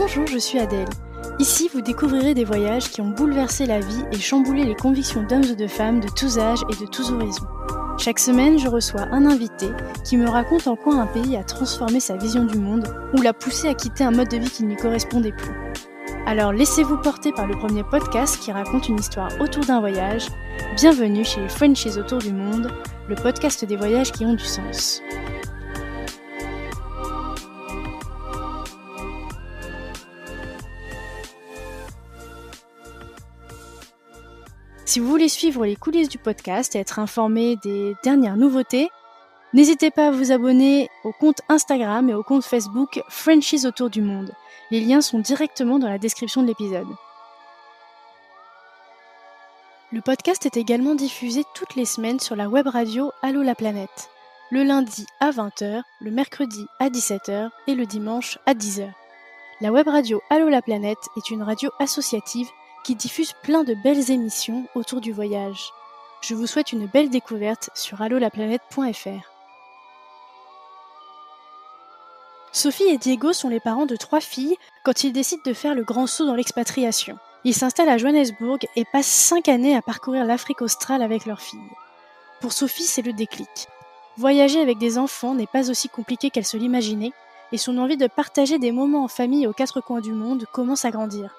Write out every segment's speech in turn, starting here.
Bonjour, je suis Adèle. Ici, vous découvrirez des voyages qui ont bouleversé la vie et chamboulé les convictions d'hommes et de femmes de tous âges et de tous horizons. Chaque semaine, je reçois un invité qui me raconte en quoi un pays a transformé sa vision du monde ou l'a poussé à quitter un mode de vie qui ne lui correspondait plus. Alors laissez-vous porter par le premier podcast qui raconte une histoire autour d'un voyage. Bienvenue chez les Frenchies autour du monde, le podcast des voyages qui ont du sens. Si vous voulez suivre les coulisses du podcast et être informé des dernières nouveautés, n'hésitez pas à vous abonner au compte Instagram et au compte Facebook Frenchies autour du monde. Les liens sont directement dans la description de l'épisode. Le podcast est également diffusé toutes les semaines sur la web radio Allô la planète, le lundi à 20h, le mercredi à 17h et le dimanche à 10h. La web radio Allô la planète est une radio associative qui diffuse plein de belles émissions autour du voyage. Je vous souhaite une belle découverte sur allolaplanète.fr. Sophie et Diego sont les parents de 3 filles quand ils décident de faire le grand saut dans l'expatriation. Ils s'installent à Johannesburg et passent 5 années à parcourir l'Afrique australe avec leurs filles. Pour Sophie, c'est le déclic. Voyager avec des enfants n'est pas aussi compliqué qu'elle se l'imaginait, et son envie de partager des moments en famille aux 4 coins du monde commence à grandir.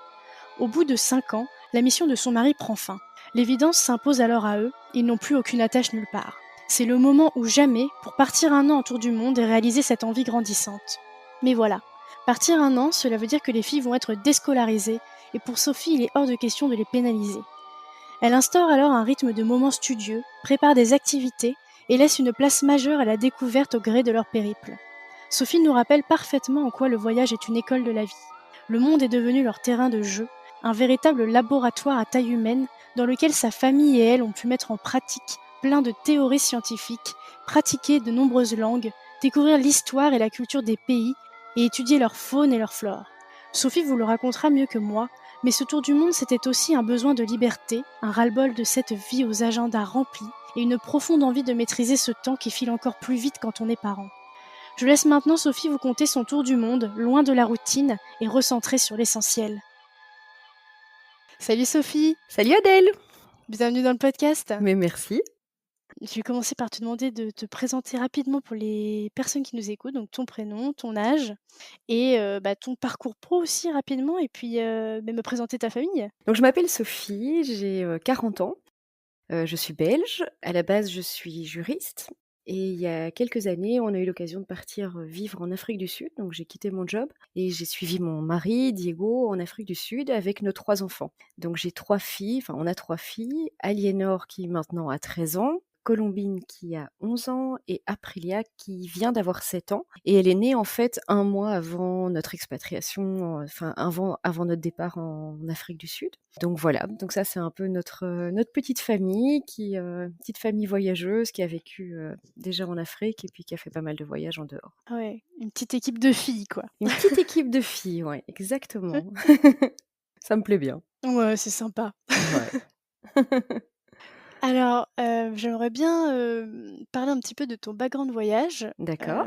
Au bout de 5 ans, la mission de son mari prend fin. L'évidence s'impose alors à eux, ils n'ont plus aucune attache nulle part. C'est le moment ou jamais pour partir un an autour du monde et réaliser cette envie grandissante. Mais voilà, partir un an, cela veut dire que les filles vont être déscolarisées, et pour Sophie, il est hors de question de les pénaliser. Elle instaure alors un rythme de moments studieux, prépare des activités et laisse une place majeure à la découverte au gré de leur périple. Sophie nous rappelle parfaitement en quoi le voyage est une école de la vie. Le monde est devenu leur terrain de jeu, un véritable laboratoire à taille humaine dans lequel sa famille et elle ont pu mettre en pratique plein de théories scientifiques, pratiquer de nombreuses langues, découvrir l'histoire et la culture des pays et étudier leur faune et leur flore. Sophie vous le racontera mieux que moi, mais ce tour du monde c'était aussi un besoin de liberté, un ras-le-bol de cette vie aux agendas remplis et une profonde envie de maîtriser ce temps qui file encore plus vite quand on est parent. Je laisse maintenant Sophie vous conter son tour du monde, loin de la routine et recentrée sur l'essentiel. Salut Sophie! Salut Adèle! Bienvenue dans le podcast. Mais merci. Je vais commencer par te demander de te présenter rapidement pour les personnes qui nous écoutent, donc ton prénom, ton âge et ton parcours pro aussi rapidement et puis me présenter ta famille. Donc je m'appelle Sophie, j'ai 40 ans, je suis belge. À la base, je suis juriste et il y a quelques années, on a eu l'occasion de partir vivre en Afrique du Sud. Donc j'ai quitté mon job et j'ai suivi mon mari, Diego, en Afrique du Sud avec nos 3 enfants. Donc j'ai 3 filles, enfin on a 3 filles, Aliénor qui maintenant a 13 ans, Colombine qui a 11 ans et Aprilia qui vient d'avoir 7 ans. Et elle est née en fait un mois avant notre expatriation, enfin avant notre départ en Afrique du Sud. Donc voilà, donc ça c'est un peu notre petite famille, petite famille voyageuse qui a vécu déjà en Afrique et puis qui a fait pas mal de voyages en dehors. Ouais, une petite équipe de filles quoi. Une petite équipe de filles, ouais, exactement. Ça me plaît bien. Ouais, c'est sympa. Ouais. Alors, j'aimerais bien, parler un petit peu de ton background voyage. D'accord.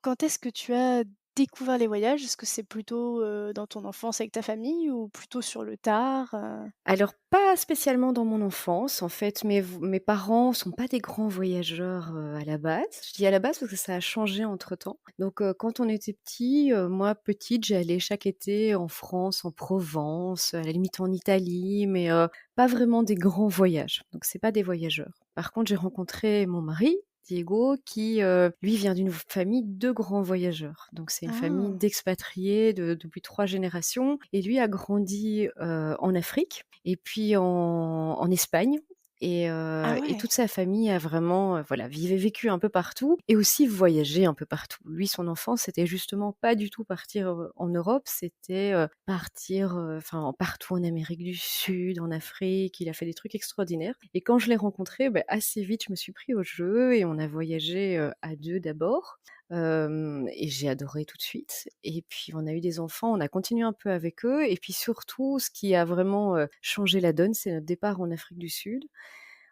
Quand est-ce que tu as découvert les voyages? Est-ce que c'est plutôt, dans ton enfance avec ta famille ou plutôt sur le tard? Alors pas spécialement dans mon enfance, en fait, mes parents sont pas des grands voyageurs, à la base. Je dis à la base parce que ça a changé entre-temps. Donc quand on était petit, moi petite, j'allais chaque été en France, en Provence, à la limite en Italie, mais pas vraiment des grands voyages. Donc c'est pas des voyageurs. Par contre, j'ai rencontré mon mari, Diego, qui, lui vient d'une famille de grands voyageurs. Donc c'est une famille Ah! d'expatriés depuis 3 générations et lui a grandi, en Afrique et puis en Espagne Ah et ouais! toute sa famille a vraiment, voilà, vécu un peu partout et aussi voyagé un peu partout. Lui, son enfance, c'était justement pas du tout partir, en Europe, c'était, partir, enfin partout en Amérique du Sud, en Afrique. Il a fait des trucs extraordinaires et quand je l'ai rencontré, assez vite, je me suis pris au jeu et on a voyagé, à 2 d'abord. Et j'ai adoré tout de suite et puis on a eu des enfants, on a continué un peu avec eux et puis surtout ce qui a vraiment, changé la donne, c'est notre départ en Afrique du Sud.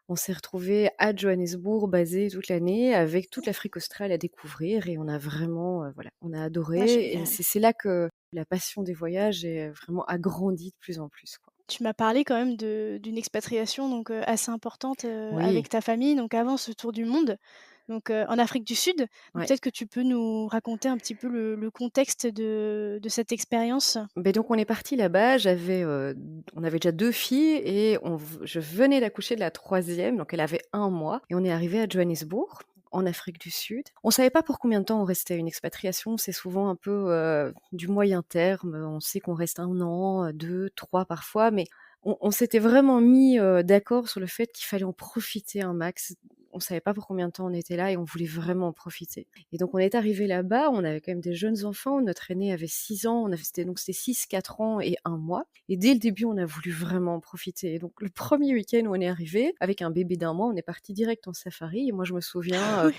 On s'est retrouvés à Johannesburg, basés toute l'année, avec toute l'Afrique australe à découvrir et on a vraiment, voilà, on a Ah adoré et génial. c'est là que La passion des voyages est vraiment agrandie de plus en plus, quoi. Tu m'as parlé quand même d'une expatriation donc assez importante, avec Oui, ta famille, donc avant ce tour du monde, donc en Afrique du Sud. Donc ouais. peut-être que tu peux nous raconter un petit peu le contexte de cette expérience? Beh, donc on est partis là-bas, on avait déjà 2 filles et je venais d'accoucher de la troisième, donc elle avait 1 mois et on est arrivé à Johannesburg, en Afrique du Sud. On savait pas pour combien de temps on restait. Une expatriation, c'est souvent un peu, du moyen terme. On sait qu'on reste 1 an, 2, 3 parfois, mais on s'était vraiment mis, d'accord sur le fait qu'il fallait en profiter un max. On savait pas pour combien de temps on était là et on voulait vraiment en profiter. Et donc on est arrivé là-bas, on avait quand même des jeunes enfants. Notre aîné avait 6 ans, c'était 6, 4 ans et 1 mois. Et dès le début, on a voulu vraiment en profiter. Et donc le premier week-end où on est arrivé, avec un bébé d'1 mois, on est parti direct en safari et moi je me souviens, Oui.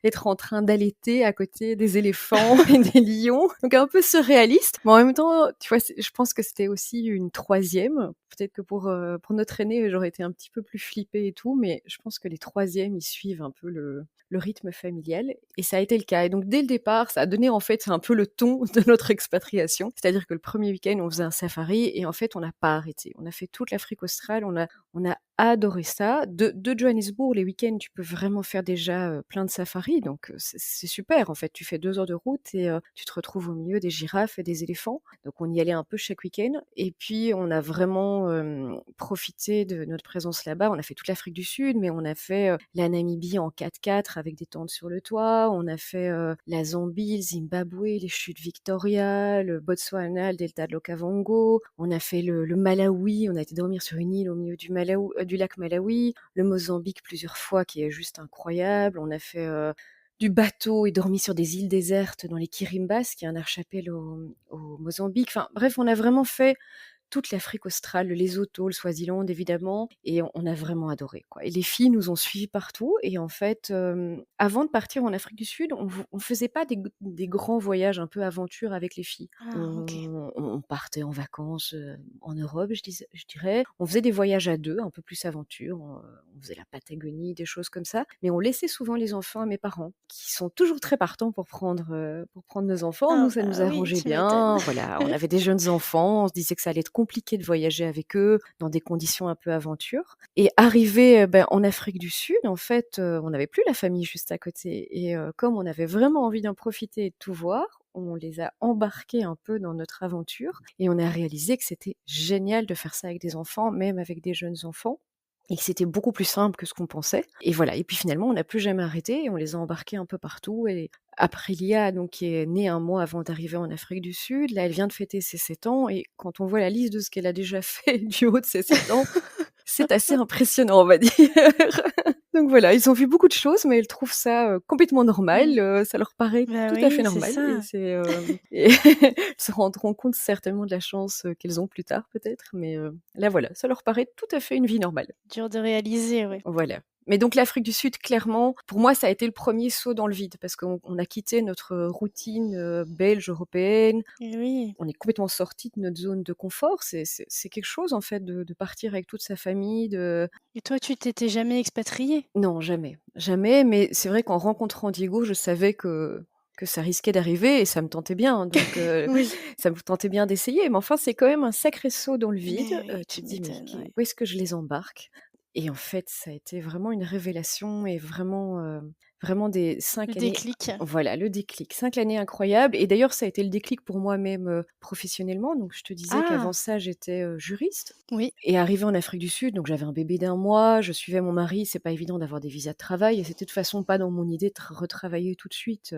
être en train d'allaiter à côté des éléphants et des lions, donc un peu surréaliste, mais en même temps, tu vois, je pense que c'était aussi une troisième. Peut-être que pour notre aîné, j'aurais été un petit peu plus flippée et tout, mais je pense que les troisièmes, ils suivent un peu le rythme familial et ça a été le cas. Et donc dès le départ, ça a donné en fait un peu le ton de notre expatriation. C'est-à-dire que le premier week-end, on faisait un safari et en fait, on n'a pas arrêté. On a fait toute l'Afrique australe, on a adoré ça. De Johannesburg, les week-ends, tu peux vraiment faire déjà plein de safaris, donc c'est super. En fait, tu fais 2 heures de route et tu te retrouves au milieu des girafes et des éléphants. Donc on y allait un peu chaque week-end. Et puis on a vraiment profité de notre présence là-bas. On a fait toute l'Afrique du Sud, mais on a fait la Namibie en 4x4 avec des tentes sur le toit. On a fait la Zambie, le Zimbabwe, les chutes Victoria, le Botswana, le delta de l'Okavango. On a fait le Malawi. On a été dormir sur une île au milieu du lac Malawi, le Mozambique plusieurs fois qui est juste incroyable. On a fait du bateau et dormi sur des îles désertes dans les Kirimbas, qui est un archipel au Mozambique. Enfin bref, on a vraiment fait toute l'Afrique australe, le Lesotho, le Swaziland évidemment, et on a vraiment adoré, quoi. Et les filles nous ont suivis partout et en fait, avant de partir en Afrique du Sud, on faisait pas des grands voyages un peu aventure avec les filles. Ah OK. On partait en vacances, en Europe, je dirais. On faisait des voyages à 2, un peu plus aventure, on faisait la Patagonie, des choses comme ça, mais on laissait souvent les enfants à mes parents, qui sont toujours très partants pour prendre nos enfants. Ah Nous, ça nous bah oui, arrangeait tu m'étonnes. bien, voilà, on avait des jeunes enfants, on se disait que ça allait être compliqué de voyager avec eux dans des conditions un peu aventure. Et arrivé, en Afrique du Sud, en fait, on n'avait plus la famille juste à côté et comme on avait vraiment envie d'en profiter et de tout voir, on les a embarqués un peu dans notre aventure et on a réalisé que c'était génial de faire ça avec des enfants, même avec des jeunes enfants et que c'était beaucoup plus simple que ce qu'on pensait. Et voilà, et puis finalement, on n'a plus jamais arrêté et on les a embarqués un peu partout. Et Aprilia, donc, qui est née 1 mois avant d'arriver en Afrique du Sud, là, elle vient de fêter ses 7 ans et quand on voit la liste de ce qu'elle a déjà fait du haut de ses 7 ans, c'est assez impressionnant, on va dire. Donc voilà, ils ont vu beaucoup de choses, mais ils trouvent ça, complètement normal, Mmh. ça leur paraît Bah tout à oui, fait c'est normal et ça. et ils se rendront compte certainement de la chance, qu'elles ont plus tard peut-être, mais là voilà, ça leur paraît tout à fait une vie normale. Dur de réaliser, ouais. Voilà. Mais donc l'Afrique du Sud, clairement, pour moi, ça a été le premier saut dans le vide parce qu'on a quitté notre routine, belge, européenne. Et oui. On est complètement sorti de notre zone de confort. C'est quelque chose, en fait, de partir avec toute sa famille, de Et toi, tu t'étais jamais expatriée? non, jamais, jamais, mais c'est vrai qu'en rencontrant Diego, je savais que ça risquait d'arriver et ça me tentait bien, donc Oui. ça me tentait bien d'essayer, mais enfin, c'est quand même un sacré saut dans le vide. Mais oui, Tu tu te dis: «Mais m'étonnes, ouais. où est-ce que je les embarque?» Et en fait, ça a été vraiment une révélation et vraiment des Le 5 années déclic. voilà, le déclic. 5 années incroyables et d'ailleurs, ça a été le déclic pour moi-même, professionnellement. Donc je te disais qu'avant Ah! ça, j'étais, juriste Oui. et arrivée en Afrique du Sud, donc j'avais un bébé d'1 mois, je suivais mon mari, c'est pas évident d'avoir des visas de travail et c'était de toute façon pas dans mon idée de retravailler tout de suite,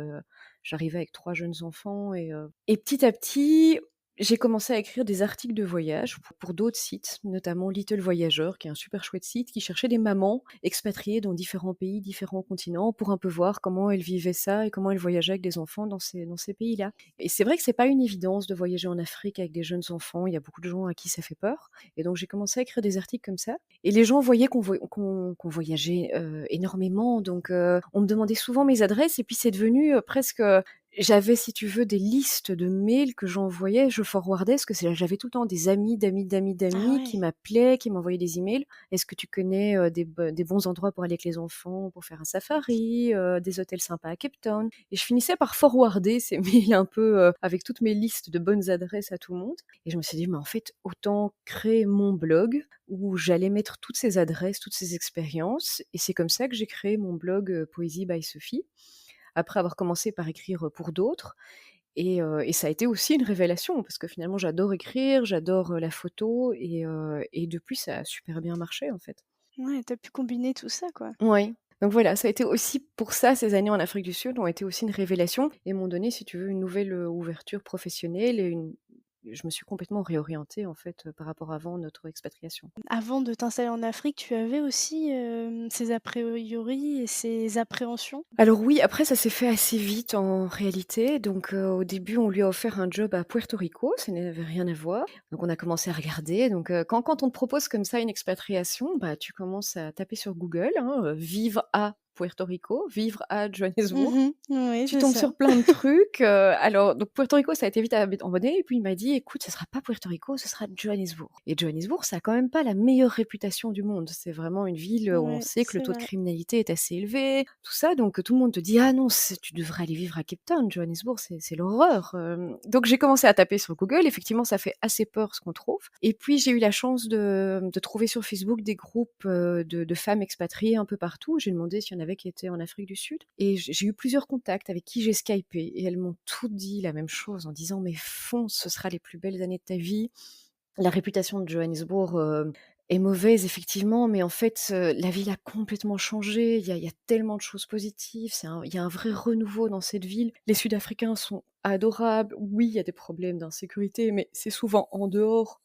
j'arrivais avec 3 jeunes enfants et petit à petit, j'ai commencé à écrire des articles de voyage pour d'autres sites, notamment Little Voyageur, qui est un super chouette site qui cherchait des mamans expatriées dans différents pays, différents continents, pour un peu voir comment elles vivaient ça et comment elles voyageaient avec des enfants dans ces pays-là. Et c'est vrai que c'est pas une évidence de voyager en Afrique avec des jeunes enfants, il y a beaucoup de gens à qui ça fait peur. Et donc j'ai commencé à écrire des articles comme ça. Et les gens voyaient qu'on voyageait énormément, donc on me demandait souvent mes adresses, et puis c'est devenu presque j'avais, si tu veux, des listes de mails que j'envoyais, je forwardais parce que j'avais tout le temps des amis, d'amis, d'amis, Ah d'amis ouais. qui m'appelaient, qui m'envoyaient des emails. Est-ce que tu connais des bons endroits pour aller avec les enfants, pour faire un safari, des hôtels sympas à Cape Town? Et je finissais par forwarder ces mails un peu avec toutes mes listes de bonnes adresses à tout le monde. Et je me suis dit, mais en fait, autant créer mon blog où j'allais mettre toutes ces adresses, toutes ces expériences. Et c'est comme ça que j'ai créé mon blog Poésie by Sophie après avoir commencé par écrire pour d'autres. Et ça a été aussi une révélation parce que finalement j'adore écrire, j'adore la photo et depuis ça a super bien marché en fait. Ouais, tu pu combiner tout ça, quoi. Ouais. Donc voilà, ça a été aussi pour ça, ces années en Afrique du Sud ont été aussi une révélation et m'ont donné, si tu veux, une nouvelle ouverture professionnelle je me suis complètement réorientée en fait par rapport à avant notre expatriation. Avant de t'installer en Afrique, tu avais aussi, ces a priori et ces appréhensions? Alors oui, après ça s'est fait assez vite en réalité. Donc au début, on lui a offert un job à Puerto Rico, ça n'avait rien à voir. Donc on a commencé à regarder. Donc quand on te propose comme ça une expatriation, bah, tu commences à taper sur Google, hein, vivre à Puerto Rico, vivre à Johannesburg. Mmh. Oui, Tu c'est tombes ça. sur plein de trucs, alors donc Puerto Rico, ça a été vite abandonné et puis il m'a dit: «Écoute, ce sera pas Puerto Rico, ce sera Johannesburg» et Johannesburg, ça a quand même pas la meilleure réputation du monde. C'est vraiment une ville, où on Ouais, sait que le c'est taux de vrai. criminalité est assez élevé, tout ça, donc tout le monde te dit: «Ah non, tu devrais aller vivre à Cape Town, Johannesburg, c'est l'horreur», donc j'ai commencé à taper sur Google. Effectivement, ça fait assez peur ce qu'on trouve et puis j'ai eu la chance de trouver sur Facebook des groupes, de femmes expatriées un peu partout. J'ai demandé s'il y en avait qui étaient en Afrique du Sud et j'ai eu plusieurs contacts avec qui j'ai skypé et elles m'ont toutes dit la même chose en disant: «Mais fonce, ce sera les plus belles années de ta vie». La réputation de Johannesburg, est mauvaise effectivement, mais en fait, la ville a complètement changé. Il y a tellement de choses positives. Il y a un vrai renouveau dans cette ville. Les Sud-Africains sont adorables. Oui, il y a des problèmes d'insécurité, mais c'est souvent en dehors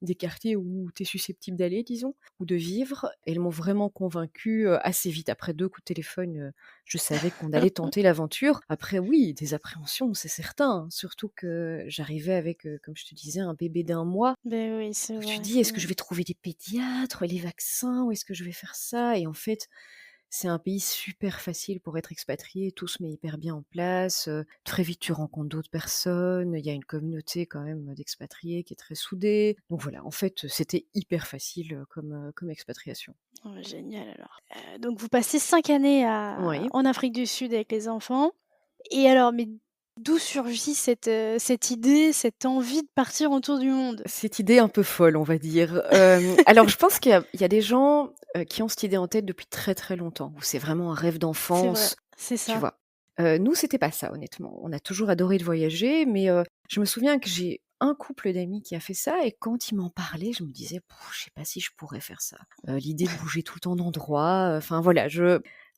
des quartiers où tu es susceptible d'aller, disons, ou de vivre. Elles m'ont vraiment convaincue, assez vite. Après 2 coups de téléphone, je savais qu'on allait tenter l'aventure. Après oui, des appréhensions, c'est certain, hein, surtout que j'arrivais avec, comme je te disais, un bébé d'1 mois. Beh, oui, c'est Donc tu te vrai. dis: «Est-ce que je Mmh. vais trouver des pédiatres, les vaccins? Où est-ce que je vais faire ça?» Et en fait, c'est un pays super facile pour être expatrié, tout se met hyper bien en place, très vite tu rencontres d'autres personnes, il y a une communauté quand même d'expatriés qui est très soudée. Donc voilà, en fait, c'était hyper facile, comme expatriation. Oh, génial alors. Donc vous passez 5 années Oui. en Afrique du Sud avec les enfants et alors mais d'où surgit cette idée, cette envie de partir autour du monde? Cette idée un peu folle, on va dire. Alors je pense qu'il y a des gens, qui ont cette idée en tête depuis très, très longtemps, où c'est vraiment un rêve C'est vrai, d'enfance, c'est tu ça. vois? Nous, c'était pas ça honnêtement. On a toujours adoré de voyager, mais je me souviens que j'ai un couple d'amis qui a fait ça et quand ils m'en parlaient, je me disais: «Je sais pas si je pourrais faire ça». L'idée de bouger tout le temps d'endroit, enfin voilà,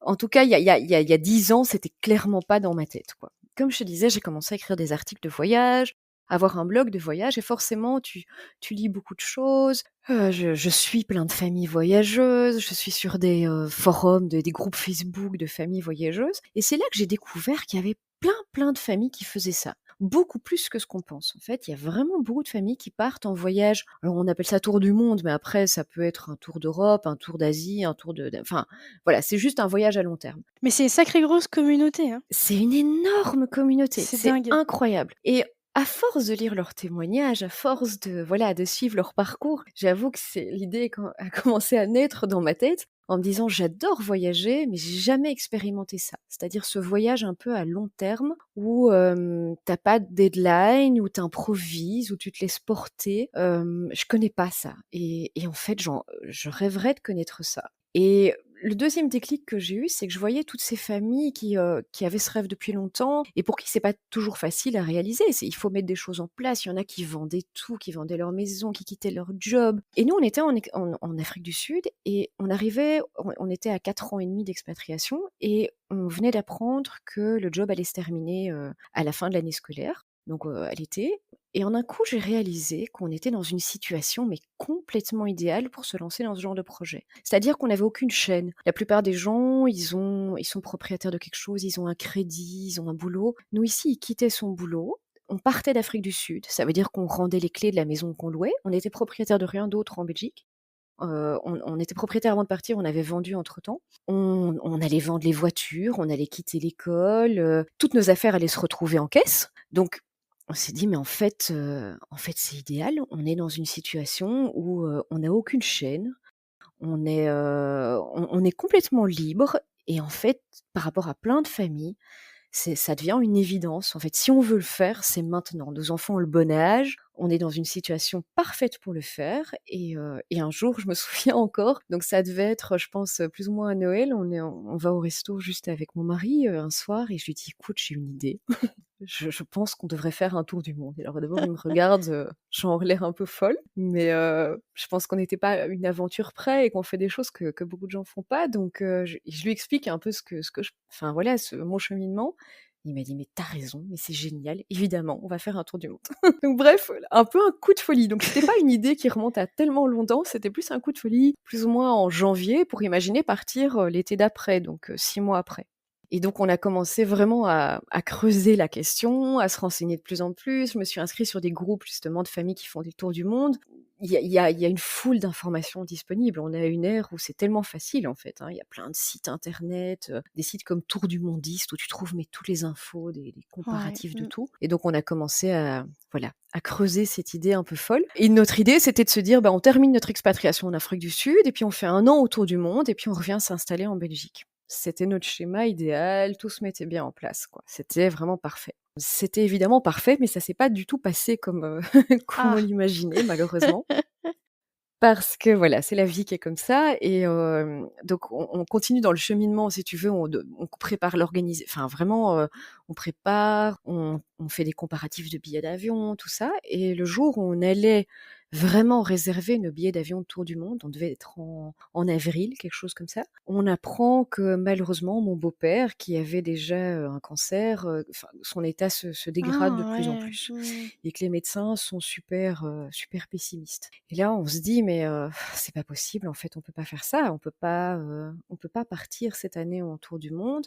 en tout cas, il y a 10 ans, c'était clairement pas dans ma tête, quoi. Comme je te disais, j'ai commencé à écrire des articles de voyage, avoir un blog de voyage et forcément tu lis beaucoup de choses. Je suis plein de familles voyageuses, je suis sur des, forums, des groupes Facebook de familles voyageuses et c'est là que j'ai découvert qu'il y avait plein, plein de familles qui faisaient ça. Beaucoup plus que ce qu'on pense. En fait, il y a vraiment beaucoup de familles qui partent en voyage. Alors on appelle ça tour du monde, mais après ça peut être un tour d'Europe, un tour d'Asie, un tour enfin voilà, c'est juste un voyage à long terme. Mais c'est une sacrée grosse communauté, hein. C'est une énorme communauté, C'est c'est dingue. incroyable et à force de lire leurs témoignages, à force de voilà, de suivre leur parcours, j'avoue que c'est l'idée a commencé à naître dans ma tête en me disant: «J'adore voyager, mais j'ai jamais expérimenté ça». C'est-à-dire ce voyage un peu à long terme où, tu pas de deadline, où tu improvises, où tu te laisses porter. Je connais pas ça et en fait, je rêverais de connaître ça et le deuxième déclic que j'ai eu, c'est que je voyais toutes ces familles qui avaient ce rêve depuis longtemps et pour qui c'est pas toujours facile à réaliser. Il faut mettre des choses en place. Il y en a qui vendaient tout, qui vendaient leur maison, qui quittaient leur job. Et nous, on était en Afrique du Sud et on était à 4 ans et demi d'expatriation et on venait d'apprendre que le job allait se terminer à la fin de l'année scolaire, donc à l'été. Et en un coup, j'ai réalisé qu'on était dans une situation, mais complètement idéale pour se lancer dans ce genre de projet. C'est-à-dire qu'on n'avait aucune chaîne. La plupart des gens, ils sont propriétaires de quelque chose, ils ont un crédit, ils ont un boulot. Nous, ici, il quittait son boulot. On partait d'Afrique du Sud. Ça veut dire qu'on rendait les clés de la maison qu'on louait. On était propriétaire de rien d'autre en Belgique. On était propriétaires avant de partir, on avait vendu entre-temps. On allait vendre les voitures, on allait quitter l'école, toutes nos affaires allaient se retrouver en caisse. Donc on s'est dit: «Mais en fait, c'est idéal. On est dans une situation où, on n'a aucune chaîne, on est complètement libre et en fait, par rapport à plein de familles, ça devient une évidence. En fait, si on veut le faire, c'est maintenant. Nos enfants ont le bon âge, on est dans une situation parfaite pour le faire et un jour, je me souviens encore, donc ça devait être, je pense, plus ou moins à Noël, on va au resto juste avec mon mari, un soir et je lui dis: «Écoute, j'ai une idée». Je pense qu'on devrait faire un tour du monde. Alors d'abord, il me regarde, genre l'air un peu folle, mais je pense qu'on n'était pas à une aventure près et qu'on fait des choses que beaucoup de gens font pas. Donc je lui explique un peu ce que je enfin voilà, mon cheminement. Il m'a dit: «Mais tu as raison, mais c'est génial, évidemment, on va faire un tour du monde». Donc bref, un peu un coup de folie. Donc c'était pas une idée qui remonte à tellement longtemps, c'était plus un coup de folie, plus ou moins en janvier, pour imaginer partir, l'été d'après, donc 6 mois après. Et donc on a commencé vraiment à creuser la question, à se renseigner de plus en plus. Je me suis inscrite sur des groupes justement de familles qui font des tours du monde. Il y a une foule d'informations disponibles. On est à une ère où c'est tellement facile en fait, hein. Il y a plein de sites internet, des sites comme Tour du Mondiste où tu trouves mais toutes les infos, des Ouais. comparatifs de tout. Et donc on a commencé à creuser cette idée un peu folle. Et notre idée, c'était de se dire, bah, on termine notre expatriation en Afrique du Sud et puis on fait 1 an autour du monde et puis on revient s'installer en Belgique. C'était notre schéma idéal, tout se mettait bien en place, quoi. C'était vraiment parfait. C'était évidemment parfait, mais ça s'est pas du tout passé comme, comme on Ah! l'imaginait malheureusement. Parce que voilà, c'est la vie qui est comme ça et donc on continue dans le cheminement si tu veux, on prépare enfin vraiment, on prépare, on fait des comparatifs de billets d'avion, tout ça et le jour où on allait vraiment réserver nos billets d'avion de tour du monde, on devait être en avril, quelque chose comme ça. On apprend que malheureusement mon beau-père qui avait déjà, un cancer, enfin son état se dégrade de Ah plus en ouais. plus Mmh. et que les médecins sont super pessimistes. Et là, on se dit: «Mais c'est pas possible, en fait, on peut pas faire ça. On peut pas partir cette année en tour du monde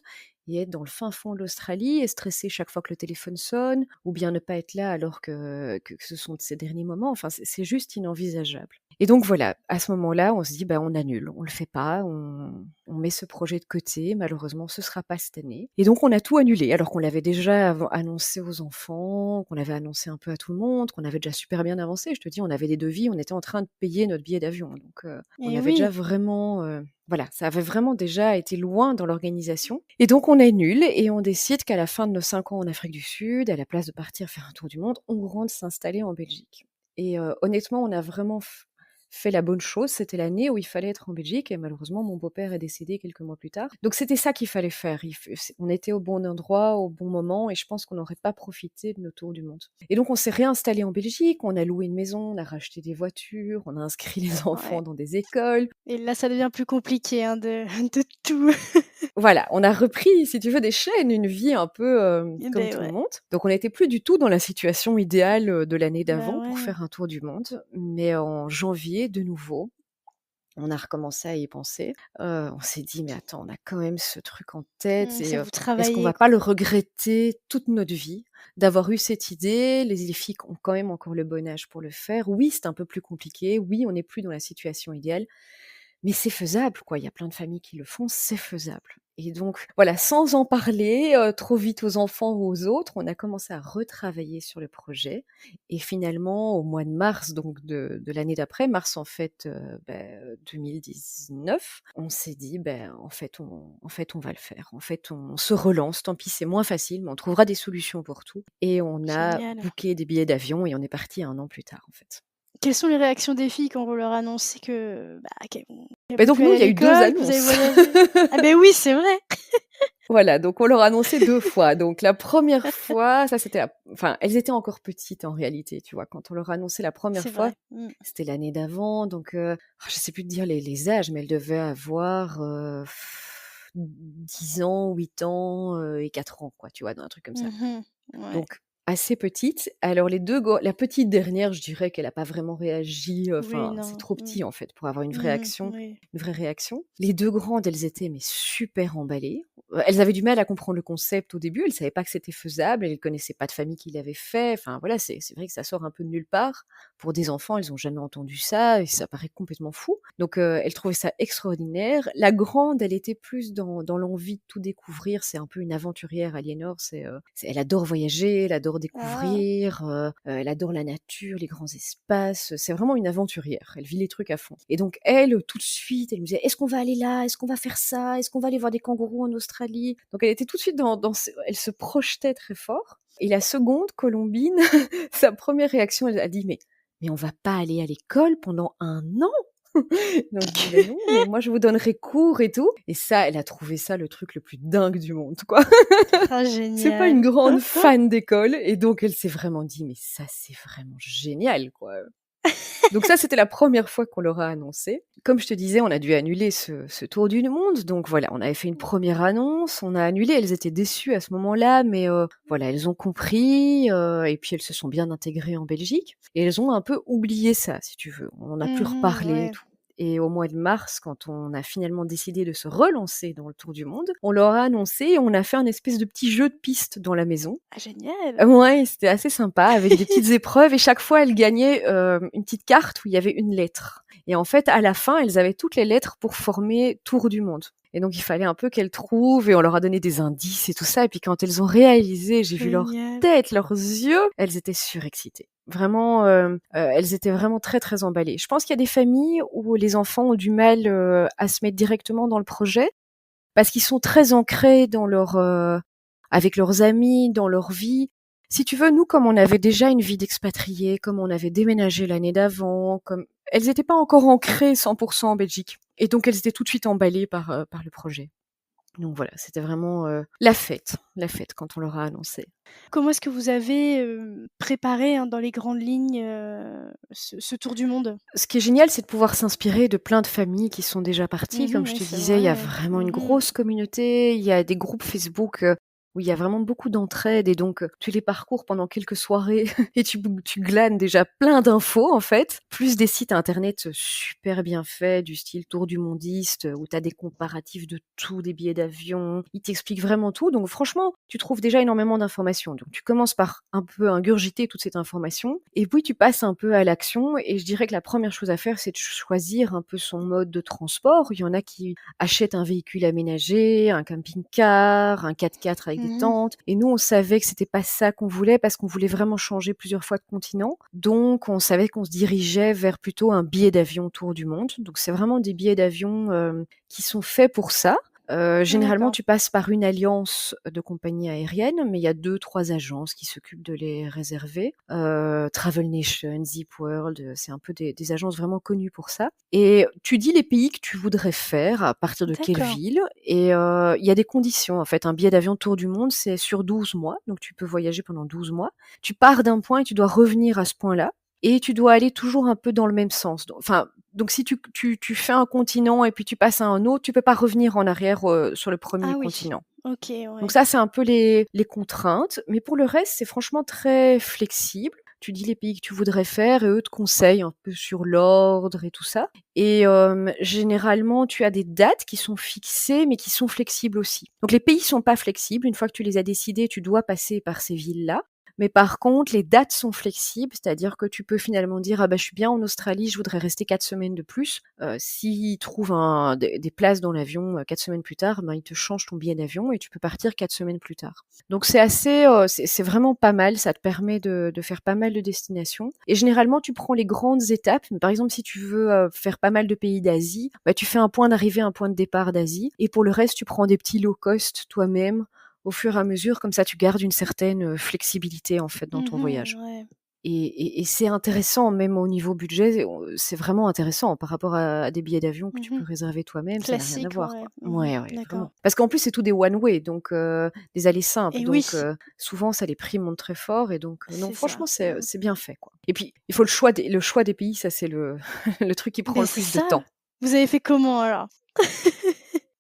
et être dans le fin fond de l'Australie et stresser chaque fois que le téléphone sonne ou bien ne pas être là alors que ce sont de ces derniers moments». Enfin, c'est juste inenvisageable. Et donc voilà, à ce moment-là, on se dit: «Bah, on annule, on le fait pas, on met ce projet de côté. Malheureusement, ce sera pas cette année». Et donc on a tout annulé alors qu'on l'avait déjà annoncé aux enfants, qu'on l'avait annoncé un peu à tout le monde, qu'on avait déjà super bien avancé. Je te dis, on avait des devis, on était en train de payer notre billet d'avion. Donc on Et avait déjà oui. vraiment, voilà, ça avait vraiment déjà été loin dans l'organisation. Et donc on annule et on décide qu'à la fin de nos 5 ans en Afrique du Sud, à la place de partir faire un tour du monde, on rentre s'installer en Belgique. Et honnêtement, on a vraiment fait la bonne chose. C'était l'année où il fallait être en Belgique et malheureusement, mon beau-père est décédé quelques mois plus tard. Donc c'était ça qu'il fallait faire. On était au bon endroit, au bon moment et je pense qu'on n'aurait pas profité de nos tours du monde. Et donc on s'est réinstallé en Belgique, on a loué une maison, on a racheté des voitures, on a inscrit les enfants Ouais. dans des écoles. Et là, ça devient plus compliqué, hein, de de tout. Voilà, on a repris, si tu veux, des chaînes, une vie un peu, Et comme beh, tout le ouais. monde. Donc on n'était plus du tout dans la situation idéale, de l'année Bah, d'avant pour ouais. faire un tour du monde. Mais en janvier, de nouveau, on a recommencé à y penser. On s'est dit: «Mais attends, on a quand même ce truc en tête et Ça vous est-ce qu'on travaillez, va pas quoi. le regretter toute notre vie d'avoir eu cette idée?» Les filles ont quand même encore le bon âge pour le faire. Oui, c'est un peu plus compliqué. Oui, on n'est plus dans la situation idéale, mais c'est faisable, quoi. Il y a plein de familles qui le font, c'est faisable. Et donc voilà, sans en parler, trop vite aux enfants ou aux autres, on a commencé à retravailler sur le projet et finalement au mois de mars donc de l'année d'après, mars en fait, 2019, on s'est dit: «Ben, en fait, on va le faire. En fait, on se relance. Tant pis, c'est moins facile, mais on trouvera des solutions pour tout» et on a Génial. booké des billets d'avion et on est parti 1 an plus tard, en fait. Quelles sont les réactions des filles quand vous leur annoncez que, bah, qu'elles Beh, vont donc plus nous, aller il à y a eu 2 l'école, que vous allez annonces. voyager? Ah beh, oui, c'est vrai! Voilà, donc on leur a annoncé 2 fois. Donc la première fois, ça c'était enfin, elles étaient encore petites en réalité, tu vois? Quand on leur a annoncé la première C'est fois, vrai. Mmh. c'était l'année d'avant, donc je sais plus te dire les âges, mais elles devaient avoir, 10 ans, 8 ans, et 4 ans, quoi, tu vois? Dans un truc comme ça. Mmh. Ouais. Donc assez petite. Alors les 2 la petite dernière, je dirais qu'elle a pas vraiment réagi, Oui, enfin, c'est non. trop Mmh. petit, en fait, pour avoir Mmh. Oui. une vraie réaction. Les 2 grandes, elles étaient mais super emballées. elles avaient du mal à comprendre le concept au début, elles savaient pas que c'était faisable, elles connaissaient pas de famille qui l'avait fait. Enfin voilà, c'est vrai que ça sort un peu de nulle part. Pour des enfants, elles ont jamais entendu ça et ça paraît complètement fou. Donc elles trouvaient ça extraordinaire. La grande, elle était plus dans l'envie de tout découvrir. C'est un peu une aventurière, Aliénor. Elle adore voyager, elle adore Ah. découvrir, elle adore la nature, les grands espaces. C'est vraiment une aventurière. Elle vit les trucs à fond. Et donc elle, tout de suite, elle me disait: est-ce qu'on va aller là? Est-ce qu'on va faire ça? Est-ce qu'on va aller voir des kangourous en Australie? Donc elle était tout de suite elle se projetait très fort. Et la seconde, Colombine, sa première réaction, elle a dit: mais on va pas aller à l'école pendant 1 an? Donc je dis: mais non, mais moi je vous donnerai cours et tout. Et ça, elle a trouvé ça le truc le plus dingue du monde, quoi. Ah, C'est pas une génial. grande fan d'école, et donc elle s'est vraiment dit: mais ça c'est vraiment génial, quoi. Donc ça, c'était la première fois qu'on leur a annoncé. Comme je te disais, on a dû annuler ce tour du monde. Donc voilà, on avait fait une première annonce, on a annulé. Elles étaient déçues à ce moment-là, mais voilà, elles ont compris, et puis elles se sont bien intégrées en Belgique. Et elles ont un peu oublié ça, si tu veux. On n'a plus reparlé et Ouais. tout. Et au mois de mars, quand on a finalement décidé de se relancer dans le tour du monde, on leur a annoncé et on a fait un espèce de petit jeu de piste dans la maison. Ah, génial. Ouais, c'était assez sympa avec des petites épreuves et chaque fois elles gagnaient une petite carte où il y avait une lettre. Et en fait, à la fin, elles avaient toutes les lettres pour former Tour du monde. Et donc il fallait un peu qu'elles trouvent et on leur a donné des indices et tout ça. Et puis quand elles ont réalisé, j'ai vu leur Génial. tête, leurs yeux, elles étaient surexcitées. Vraiment, elles étaient vraiment très très emballées. Je pense qu'il y a des familles où les enfants ont du mal à se mettre directement dans le projet parce qu'ils sont très ancrés dans avec leurs amis, dans leur vie. Si tu veux, nous, comme on avait déjà une vie d'expatriés, comme on avait déménagé l'année d'avant, comme elles n'étaient pas encore ancrées 100% en Belgique. Et donc, elles étaient tout de suite emballées par le projet. Donc voilà, c'était vraiment la fête quand on leur a annoncé. Comment est-ce que vous avez, préparé, hein, dans les grandes lignes, ce tour du monde? Ce qui est génial, c'est de pouvoir s'inspirer de plein de familles qui sont déjà parties. Comme je Oui, te c'est disais, il y a vrai. vraiment une Mmh. grosse communauté, il y a des groupes Facebook où il y a vraiment beaucoup d'entraide et donc tu les parcours pendant quelques soirées et tu glanes déjà plein d'infos en fait, plus des sites internet super bien faits du style Tour du Mondiste où tu as des comparatifs de tout, des billets d'avion, ils t'expliquent vraiment tout. Donc franchement, tu trouves déjà énormément d'informations. Donc tu commences par un peu ingurgiter toute cette information et puis tu passes un peu à l'action et je dirais que la première chose à faire, c'est de choisir un peu son mode de transport. Il y en a qui achètent un véhicule aménagé, un camping-car, un 4x4 avec des Mmh. tentes. Et nous, on savait que c'était pas ça qu'on voulait parce qu'on voulait vraiment changer plusieurs fois de continent. Donc, on savait qu'on se dirigeait vers plutôt un billet d'avion tour du monde. Donc, c'est vraiment des billets d'avion qui sont faits pour ça. Généralement, D'accord. tu passes par une alliance de compagnies aériennes, mais il y a 2-3 agences qui s'occupent de les réserver. Travel Nation, Zip World, c'est un peu des agences vraiment connues pour ça. Et tu dis les pays que tu voudrais faire, à partir de quelle D'accord. ville, et il y a des conditions en fait. Un billet d'avion tour du monde, c'est sur 12 mois, donc tu peux voyager pendant 12 mois. Tu pars d'un point et tu dois revenir à ce point-là. Et tu dois aller toujours un peu dans le même sens. Donc si tu fais un continent et puis tu passes à un autre, tu peux pas revenir en arrière sur le premier Ah oui. continent. OK, Donc ouais. ça, c'est un peu les contraintes. Mais pour le reste, c'est franchement très flexible. Tu dis les pays que tu voudrais faire et eux te conseillent un peu sur l'ordre et tout ça. Et généralement, tu as des dates qui sont fixées, mais qui sont flexibles aussi. Donc les pays sont pas flexibles. Une fois que tu les as décidés, tu dois passer par ces villes-là. Mais par contre, les dates sont flexibles, c'est-à-dire que tu peux finalement dire: «Ah bah, je suis bien en Australie, je voudrais rester 4 semaines de plus». S'ils trouvent des places dans l'avion 4 semaines plus tard, ben, ils te changent ton billet d'avion et tu peux partir 4 semaines plus tard. Donc c'est assez, c'est vraiment pas mal, ça te permet de faire pas mal de destinations. Et généralement, tu prends les grandes étapes. Par exemple, si tu veux faire pas mal de pays d'Asie, bah, tu fais un point d'arrivée, un point de départ d'Asie. Et pour le reste, tu prends des petits low cost toi-même au fur et à mesure, comme ça tu gardes une certaine flexibilité en fait dans ton Mmh. voyage. Ouais. Et c'est intéressant, même au niveau budget, c'est vraiment intéressant par rapport à des billets d'avion que tu Mmh. peux réserver toi-même, ça n'a rien à Classique, voir, ouais. quoi. Mmh. Ouais, ouais, D'accord. vraiment. Parce qu'en plus, c'est tout des one way, donc des allées simples, Et donc oui, souvent ça les prix montent très fort et donc non, c'est ça. franchement, Mmh. c'est bien fait, quoi. Et puis, il faut le choix des pays, ça c'est le le truc qui prend Beh, le c'est plus de ça. temps. Vous avez fait comment alors?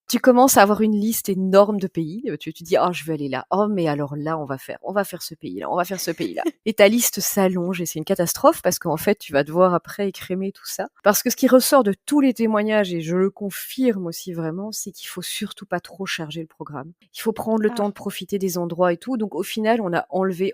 tu commences à avoir une liste énorme de pays. Tu dis: «Oh, je veux aller là. Oh, mais alors là, on va faire ce pays-là, on va faire ce pays-là» et ta liste s'allonge et c'est une catastrophe parce qu'en fait, tu vas devoir après écrémer tout ça. Parce que ce qui ressort de tous les témoignages et je le confirme aussi vraiment, c'est qu'il faut surtout pas trop charger le programme. Il faut prendre le temps Ah, de profiter des endroits et tout. Donc au final, on a enlevé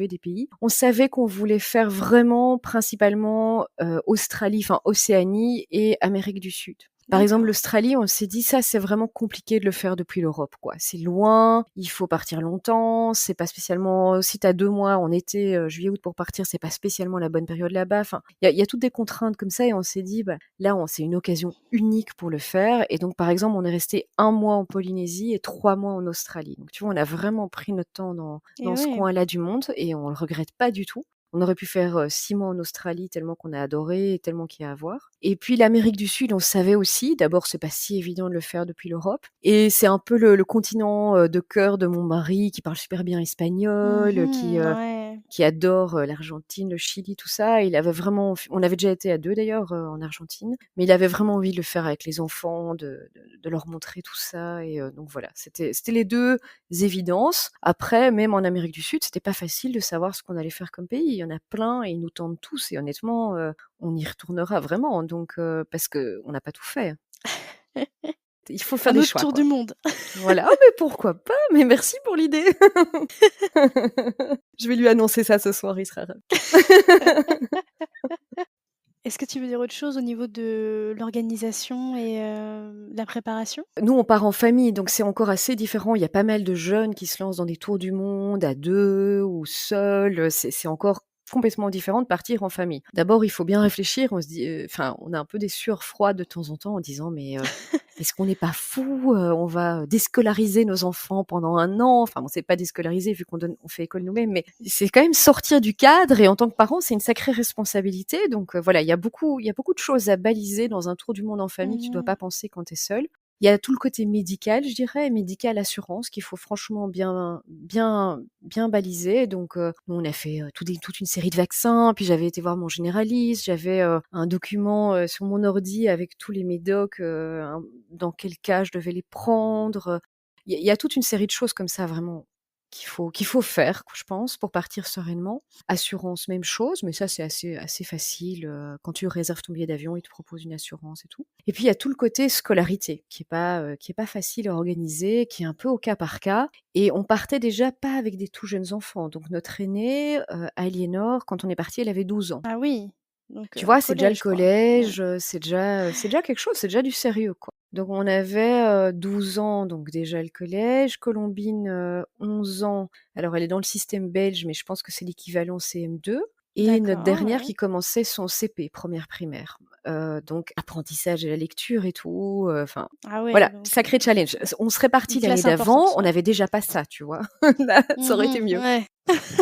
des pays. On savait qu'on voulait faire vraiment principalement, Australie, enfin Océanie et Amérique du Sud. Par exemple, d'accord. l'Australie, on s'est dit: «Ça, c'est vraiment compliqué de le faire depuis l'Europe, quoi. C'est loin, il faut partir longtemps, c'est pas spécialement si tu as 2 mois en été, juillet-août pour partir, c'est pas spécialement la bonne période là-bas». Enfin, il y a toutes des contraintes comme ça et on s'est dit: «Bah, là, on c'est une occasion unique pour le faire» et donc par exemple, on est resté 1 mois en Polynésie et 3 mois en Australie. Donc tu vois, on a vraiment pris notre temps Et dans ce ouais. coin-là du monde et on le regrette pas du tout. On aurait pu faire, 6 mois en Australie tellement qu'on a adoré et tellement qu'il y a à voir. Et puis l'Amérique du Sud, on savait aussi, d'abord c'est pas si évident de le faire depuis l'Europe et c'est un peu le continent, de cœur de mon mari qui parle super bien espagnol, Ouais. qui adore, l'Argentine, le Chili, tout ça. Il avait vraiment on avait déjà été à 2 d'ailleurs, en Argentine, mais il avait vraiment envie de le faire avec les enfants, de leur montrer tout ça et donc voilà, c'était les 2 évidences. Après, même en Amérique du Sud, c'était pas facile de savoir ce qu'on allait faire comme pays. Il y en a plein et ils nous tentent tous et honnêtement, on y retournera vraiment donc parce qu'on n'a pas tout fait. Il faut faire Un des autre choix, tour du quoi. monde. Voilà. «Ah mais pourquoi pas? Mais merci pour l'idée!» Je vais lui annoncer ça ce soir, il sera ravi. Est-ce que tu veux dire autre chose au niveau de l'organisation et la préparation? Nous, on part en famille, donc c'est encore assez différent. Il y a pas mal de jeunes qui se lancent dans des tours du monde à 2 ou seuls, c'est encore complètement différent de partir en famille. D'abord, il faut bien réfléchir, on se dit, enfin, on a un peu des sueurs froides de temps en temps en disant: «Mais, est-ce qu'on n'est pas fous? On va déscolariser nos enfants pendant 1 an». Enfin bon, c'est pas déscolariser vu on fait école nous-mêmes, mais c'est quand même sortir du cadre et en tant que parent, c'est une sacrée responsabilité donc voilà, il y a beaucoup de choses à baliser dans un tour du monde en famille que tu dois Mmh. pas penser quand tu es seul. Il y a tout le côté médical, je dirais, médical assurance qu'il faut franchement bien baliser. Donc, nous on a fait, toute une série de vaccins, puis j'avais été voir mon généraliste, j'avais, un document, sur mon ordi avec tous les médocs, dans quel cas je devais les prendre, il y a toute une série de choses comme ça vraiment qu'il faut faire, je pense, pour partir sereinement. Assurance, même chose, mais ça c'est assez facile, quand tu réserves ton billet d'avion, ils te proposent une assurance et tout. Et puis il y a tout le côté scolarité qui est pas facile à organiser, qui est un peu au cas par cas et on partait déjà pas avec des tout jeunes enfants. Donc notre aînée, Aliénor, quand on est parti, elle avait 12 ans. Ah oui, donc Tu vois, c'est déjà le collège quoi. Mmh. collège, c'est déjà quelque chose, c'est déjà du sérieux, quoi. Donc on avait, 12 ans, donc déjà le collège. Colombine, 11 ans. Alors elle est dans le système belge, mais je pense que c'est l'équivalent CM2 et notre D'accord, dernière ouais. qui commençait son CP, première primaire. Donc apprentissage de la lecture et tout, enfin Ah ouais, voilà, donc sacré challenge. On serait une partis l'année classe importante, d'avant, on ouais. n'avait déjà pas ça, tu vois? Là, ça aurait été Mmh. mieux. Ouais.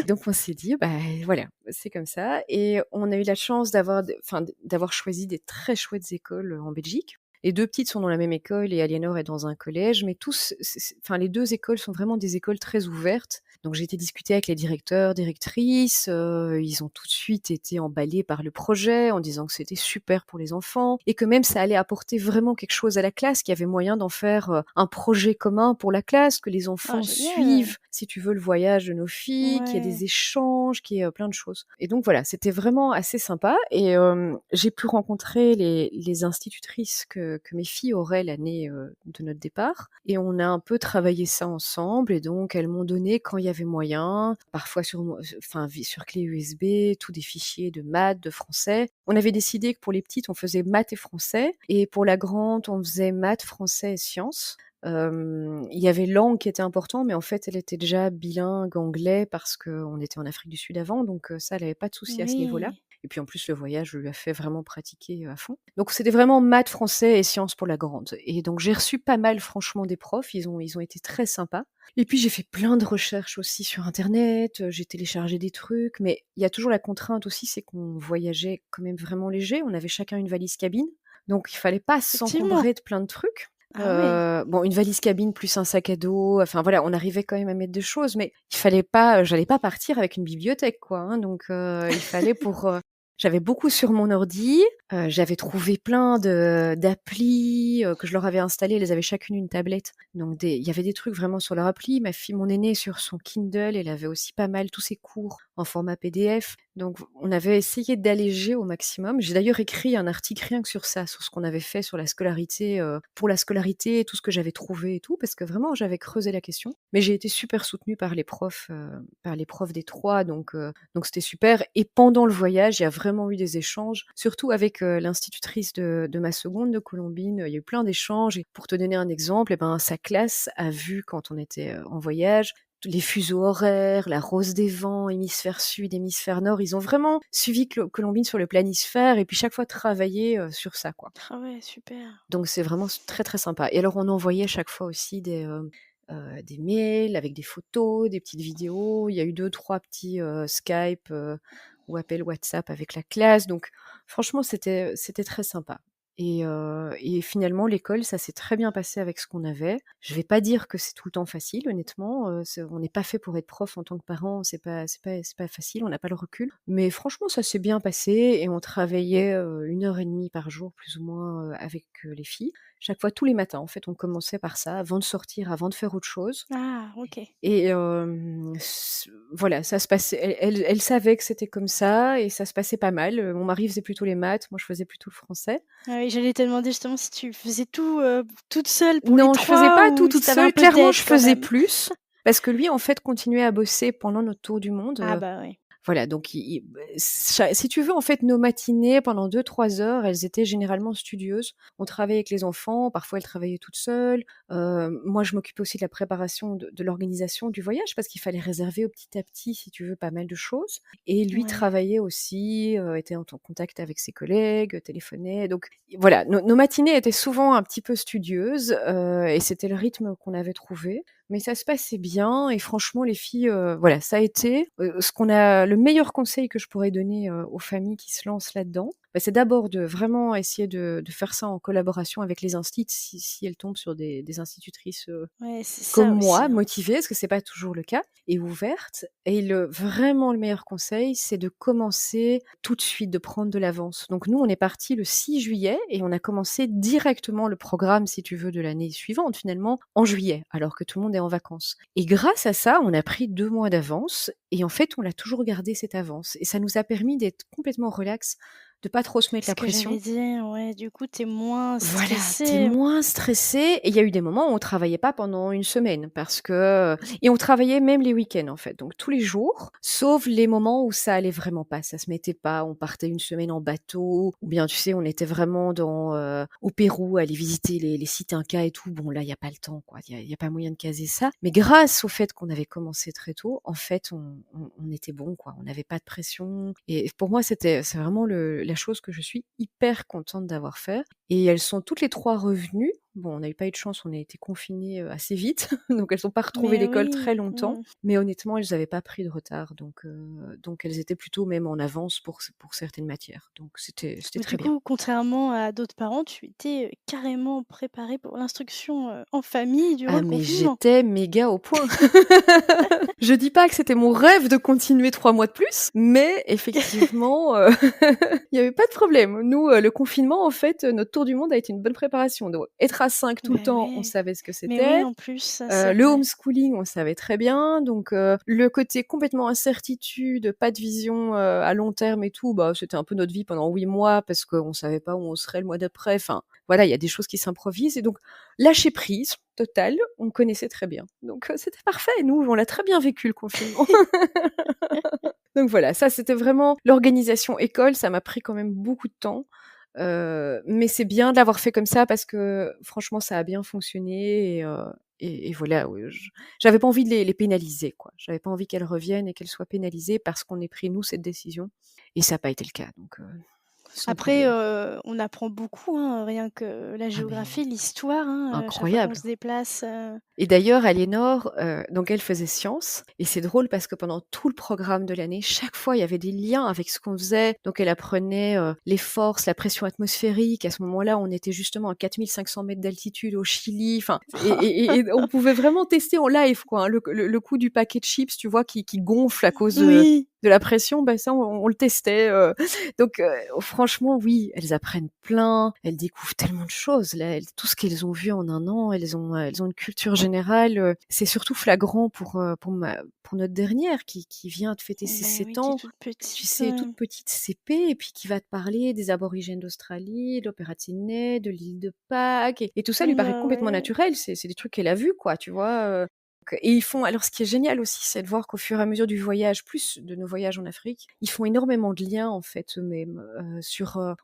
Donc on s'est dit: «Bah, voilà, c'est comme ça» et on a eu la chance d'avoir choisi des très chouettes écoles, en Belgique. Les 2 petites sont dans la même école et Aliénor est dans un collège, mais tous enfin les 2 écoles sont vraiment des écoles très ouvertes. Donc j'ai été discuter avec les directeurs, directrices, ils ont tout de suite été emballés par le projet en disant que c'était super pour les enfants et que même ça allait apporter vraiment quelque chose à la classe, qu'il y avait moyen d'en faire, un projet commun pour la classe, que les Ah enfants génial! suivent, si tu veux, le voyage de nos filles, qu'il y ait des Ouais. échanges, qu'il y ait, plein de choses. Et donc voilà, c'était vraiment assez sympa et j'ai pu rencontrer les institutrices que mes filles auraient l'année, de notre départ et on a un peu travaillé ça ensemble et donc elles m'ont donné, quand il y avait moyen, parfois sur clé USB, tous des fichiers de maths, de français. On avait décidé que pour les petites, on faisait maths et français et pour la grande, on faisait maths, français et sciences. Il y avait langue qui était important, mais en fait, elle était déjà bilingue anglais parce qu'on était en Afrique du Sud avant, donc ça, elle avait pas de souci à ce niveau-là. Oui. Et puis en plus, le voyage lui a fait vraiment pratiquer, à fond. Donc c'était vraiment maths, français et sciences pour la grande. Et donc j'ai reçu pas mal franchement des profs, ils ont été très sympas. Et puis j'ai fait plein de recherches aussi sur internet, j'ai téléchargé des trucs, mais il y a toujours la contrainte aussi, c'est qu'on voyageait quand même vraiment léger, on avait chacun une valise cabine, donc il fallait pas Effectivement. s'encombrer de plein de trucs. Ah oui. Bon, une valise cabine plus un sac à dos, enfin voilà, on arrivait quand même à mettre des choses, mais il fallait pas, j'allais pas partir avec une bibliothèque quoi, hein, donc il fallait J'avais beaucoup sur mon ordi, j'avais trouvé plein d'applis, que je leur avais installées. Elles avaient chacune une tablette, donc il y avait des trucs vraiment sur leur appli. Ma fille, mon aînée, sur son Kindle, elle avait aussi pas mal tous ses cours en format PDF. Donc on avait essayé d'alléger au maximum. J'ai d'ailleurs écrit un article rien que sur ça, sur ce qu'on avait fait sur la scolarité, pour la scolarité, tout ce que j'avais trouvé et tout, parce que vraiment j'avais creusé la question. Mais j'ai été super soutenue par les profs des 3, donc c'était super. Et pendant le voyage, il y a vraiment eu des échanges, surtout avec l'institutrice de ma seconde, de Colombine. Il y a eu plein d'échanges. Et pour te donner un exemple, sa classe a vu, quand on était en voyage, les fuseaux horaires, la rose des vents, hémisphère sud, hémisphère nord. Ils ont vraiment suivi Colombine sur le planisphère et puis chaque fois travaillé sur ça, quoi. Ah ouais, super. Donc c'est vraiment très très sympa. Et alors on envoyait chaque fois aussi des mails avec des photos, des petites vidéos. Il y a eu 2-3 petits Skype ou appels WhatsApp avec la classe. Donc franchement, c'était très sympa. Et finalement, l'école, ça s'est très bien passé avec ce qu'on avait. Je vais pas dire que c'est tout le temps facile, honnêtement. On n'est pas fait pour être prof en tant que parent. C'est pas facile. On n'a pas le recul. Mais franchement, ça s'est bien passé et on travaillait 1h30 par jour, plus ou moins, avec les filles. Chaque fois, tous les matins, en fait, on commençait par ça, avant de sortir, avant de faire autre chose. Ah, ok. Et voilà, ça se passait. Elle savait que c'était comme ça et ça se passait pas mal. Mon mari faisait plutôt les maths, moi je faisais plutôt le français. Ah oui, j'allais te demander justement si tu faisais tout toute seule pour les Non, je faisais 3 pas tout ou toute si t'avais un seule. peu Clairement, d'aide je quand faisais même. plus parce que lui, en fait, continuait à bosser pendant notre tour du monde. Ah bah ouais. Voilà, donc si tu veux, en fait, nos matinées, pendant 2-3 heures, elles étaient généralement studieuses. On travaillait avec les enfants, parfois elle travaillait toute seule. Moi, je m'occupais aussi de la préparation de l'organisation du voyage parce qu'il fallait réserver au petit à petit, si tu veux, pas mal de choses. Et lui Ouais. travaillait aussi, était en contact avec ses collègues, téléphonait. Donc voilà, nos matinées étaient souvent un petit peu studieuses et c'était le rythme qu'on avait trouvé. Mais ça se passait bien et franchement les filles, voilà, ça a été, le meilleur conseil que je pourrais donner, aux familles qui se lancent là-dedans, c'est d'abord de vraiment essayer de faire ça en collaboration avec les instituts si elles tombent sur des institutrices, Ouais, c'est comme ça aussi, moi, hein. motivées, parce que c'est pas toujours le cas, et ouvertes. Et vraiment le meilleur conseil, c'est de commencer tout de suite, de prendre de l'avance. Donc nous, on est partis le 6 juillet et on a commencé directement le programme, si tu veux, de l'année suivante, finalement, en juillet, alors que tout le monde est en vacances. Et grâce à ça, on a pris 2 mois d'avance et en fait, on a toujours gardé cette avance. Et ça nous a permis d'être complètement relax, de pas trop se mettre Ce la que j'allais pression. dire, ouais, du coup, tu es moins Voilà, tu stressée. moins stressé et il y a eu des moments où on travaillait pas pendant une semaine parce que et on travaillait même les week-ends, en fait, donc tous les jours, sauf les moments où ça allait vraiment pas, ça se mettait pas, on partait une semaine en bateau ou bien, tu sais, on était vraiment au Pérou, aller visiter les sites incas et tout. Bon, là, il y a pas le temps, quoi, il y a pas moyen de caser ça, mais grâce au fait qu'on avait commencé très tôt, en fait, on était bon, quoi, on n'avait pas de pression et pour moi, c'est vraiment la chose que je suis hyper contente d'avoir fait. Et elles sont toutes les 3 revenues. Bon, on n'a eu pas eu de chance, on a été confinés, assez vite, donc elles ont pas retrouvé Mais l'école très oui, longtemps. Mais honnêtement, elles avaient pas pris de retard, donc elles étaient plutôt même en avance pour certaines matières. Donc c'était mais très du bien. coup, contrairement à d'autres parents, tu étais, carrément préparée pour l'instruction, en famille durant Ah le mais confinement? j'étais méga au point. Je dis pas que c'était mon rêve de continuer 3 mois de plus, mais effectivement, il y avait pas de problème. Nous, le confinement, en fait, notre tour du monde a été une bonne préparation. Donc être à 5 tout le Bah temps, on ouais. savait ce que Mais oui, c'était. en plus, ça, c'est Le vrai. homeschooling, on savait très bien. Donc le côté complètement incertitude, pas de vision, à long terme et tout, bah, c'était un peu notre vie pendant 8 mois parce qu'on savait pas où on serait le mois d'après. Enfin, voilà, il y a des choses qui s'improvisent et donc lâcher prise totale, on connaissait très bien. Donc c'était parfait. Nous, on l'a très bien vécu le confinement. Donc voilà, ça c'était vraiment l'organisation école, ça m'a pris quand même beaucoup de temps. Mais c'est bien de l'avoir fait comme ça parce que franchement, ça a bien fonctionné et voilà, oui, j'avais pas envie de les pénaliser, quoi. J'avais pas envie qu'elles reviennent et qu'elles soient pénalisées parce qu'on ait pris nous cette décision et ça a pas été le cas, donc sans Après, problème. on apprend beaucoup, hein, rien que la Ah géographie, mais l'histoire, hein, chaque fois qu'on incroyable! se déplace, Et d'ailleurs, Aliénor, donc elle faisait sciences et c'est drôle parce que pendant tout le programme de l'année, chaque fois, il y avait des liens avec ce qu'on faisait. Donc elle apprenait, les forces, la pression atmosphérique. À ce moment-là, on était justement à 4 500 mètres d'altitude au Chili. Enfin et on pouvait vraiment tester en live, quoi, hein, le coup du paquet de chips, tu vois, qui gonfle à cause de oui. de la pression, bah, ça on le testait, donc franchement oui, elles apprennent plein, elles découvrent tellement de choses là, tout ce qu'elles ont vu en 1 an, elles ont une culture générale, c'est surtout flagrant pour notre dernière qui vient de fêter ses Ben 7 oui, qui est ans. toute Tu petite, sais, toute petite CP et puis qui va te parler des aborigènes d'Australie, de l'opéra de Sydney, de l'île de Pâques et tout ça lui paraît Bah complètement ouais. naturel. C'est des trucs qu'elle a vus quoi, tu vois? Et ils font alors ce qui est génial aussi, c'est de voir qu'au fur et à mesure du voyage, plus de nos voyages en Afrique, ils font énormément de liens en fait eux-mêmes,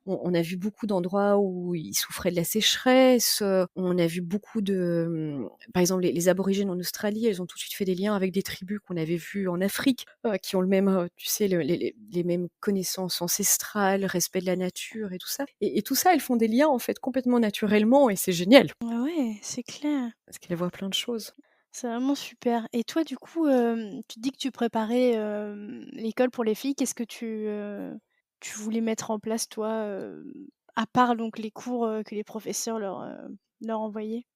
on a vu beaucoup d'endroits où ils souffraient de la sécheresse, on a vu beaucoup de, par exemple les aborigènes en Australie, elles ont tout de suite fait des liens avec des tribus qu'on avait vues en Afrique, qui ont le même, tu sais les mêmes connaissances ancestrales, respect de la nature et tout ça. Et tout ça, elles font des liens en fait complètement naturellement et c'est génial, Ah ouais, c'est clair. parce qu'elles voient plein de choses. C'est vraiment super. Et toi, du coup, tu dis que tu préparais, l'école pour les filles. Qu'est-ce que tu voulais mettre en place toi, à part donc les cours, que les professeurs leur envoyaient?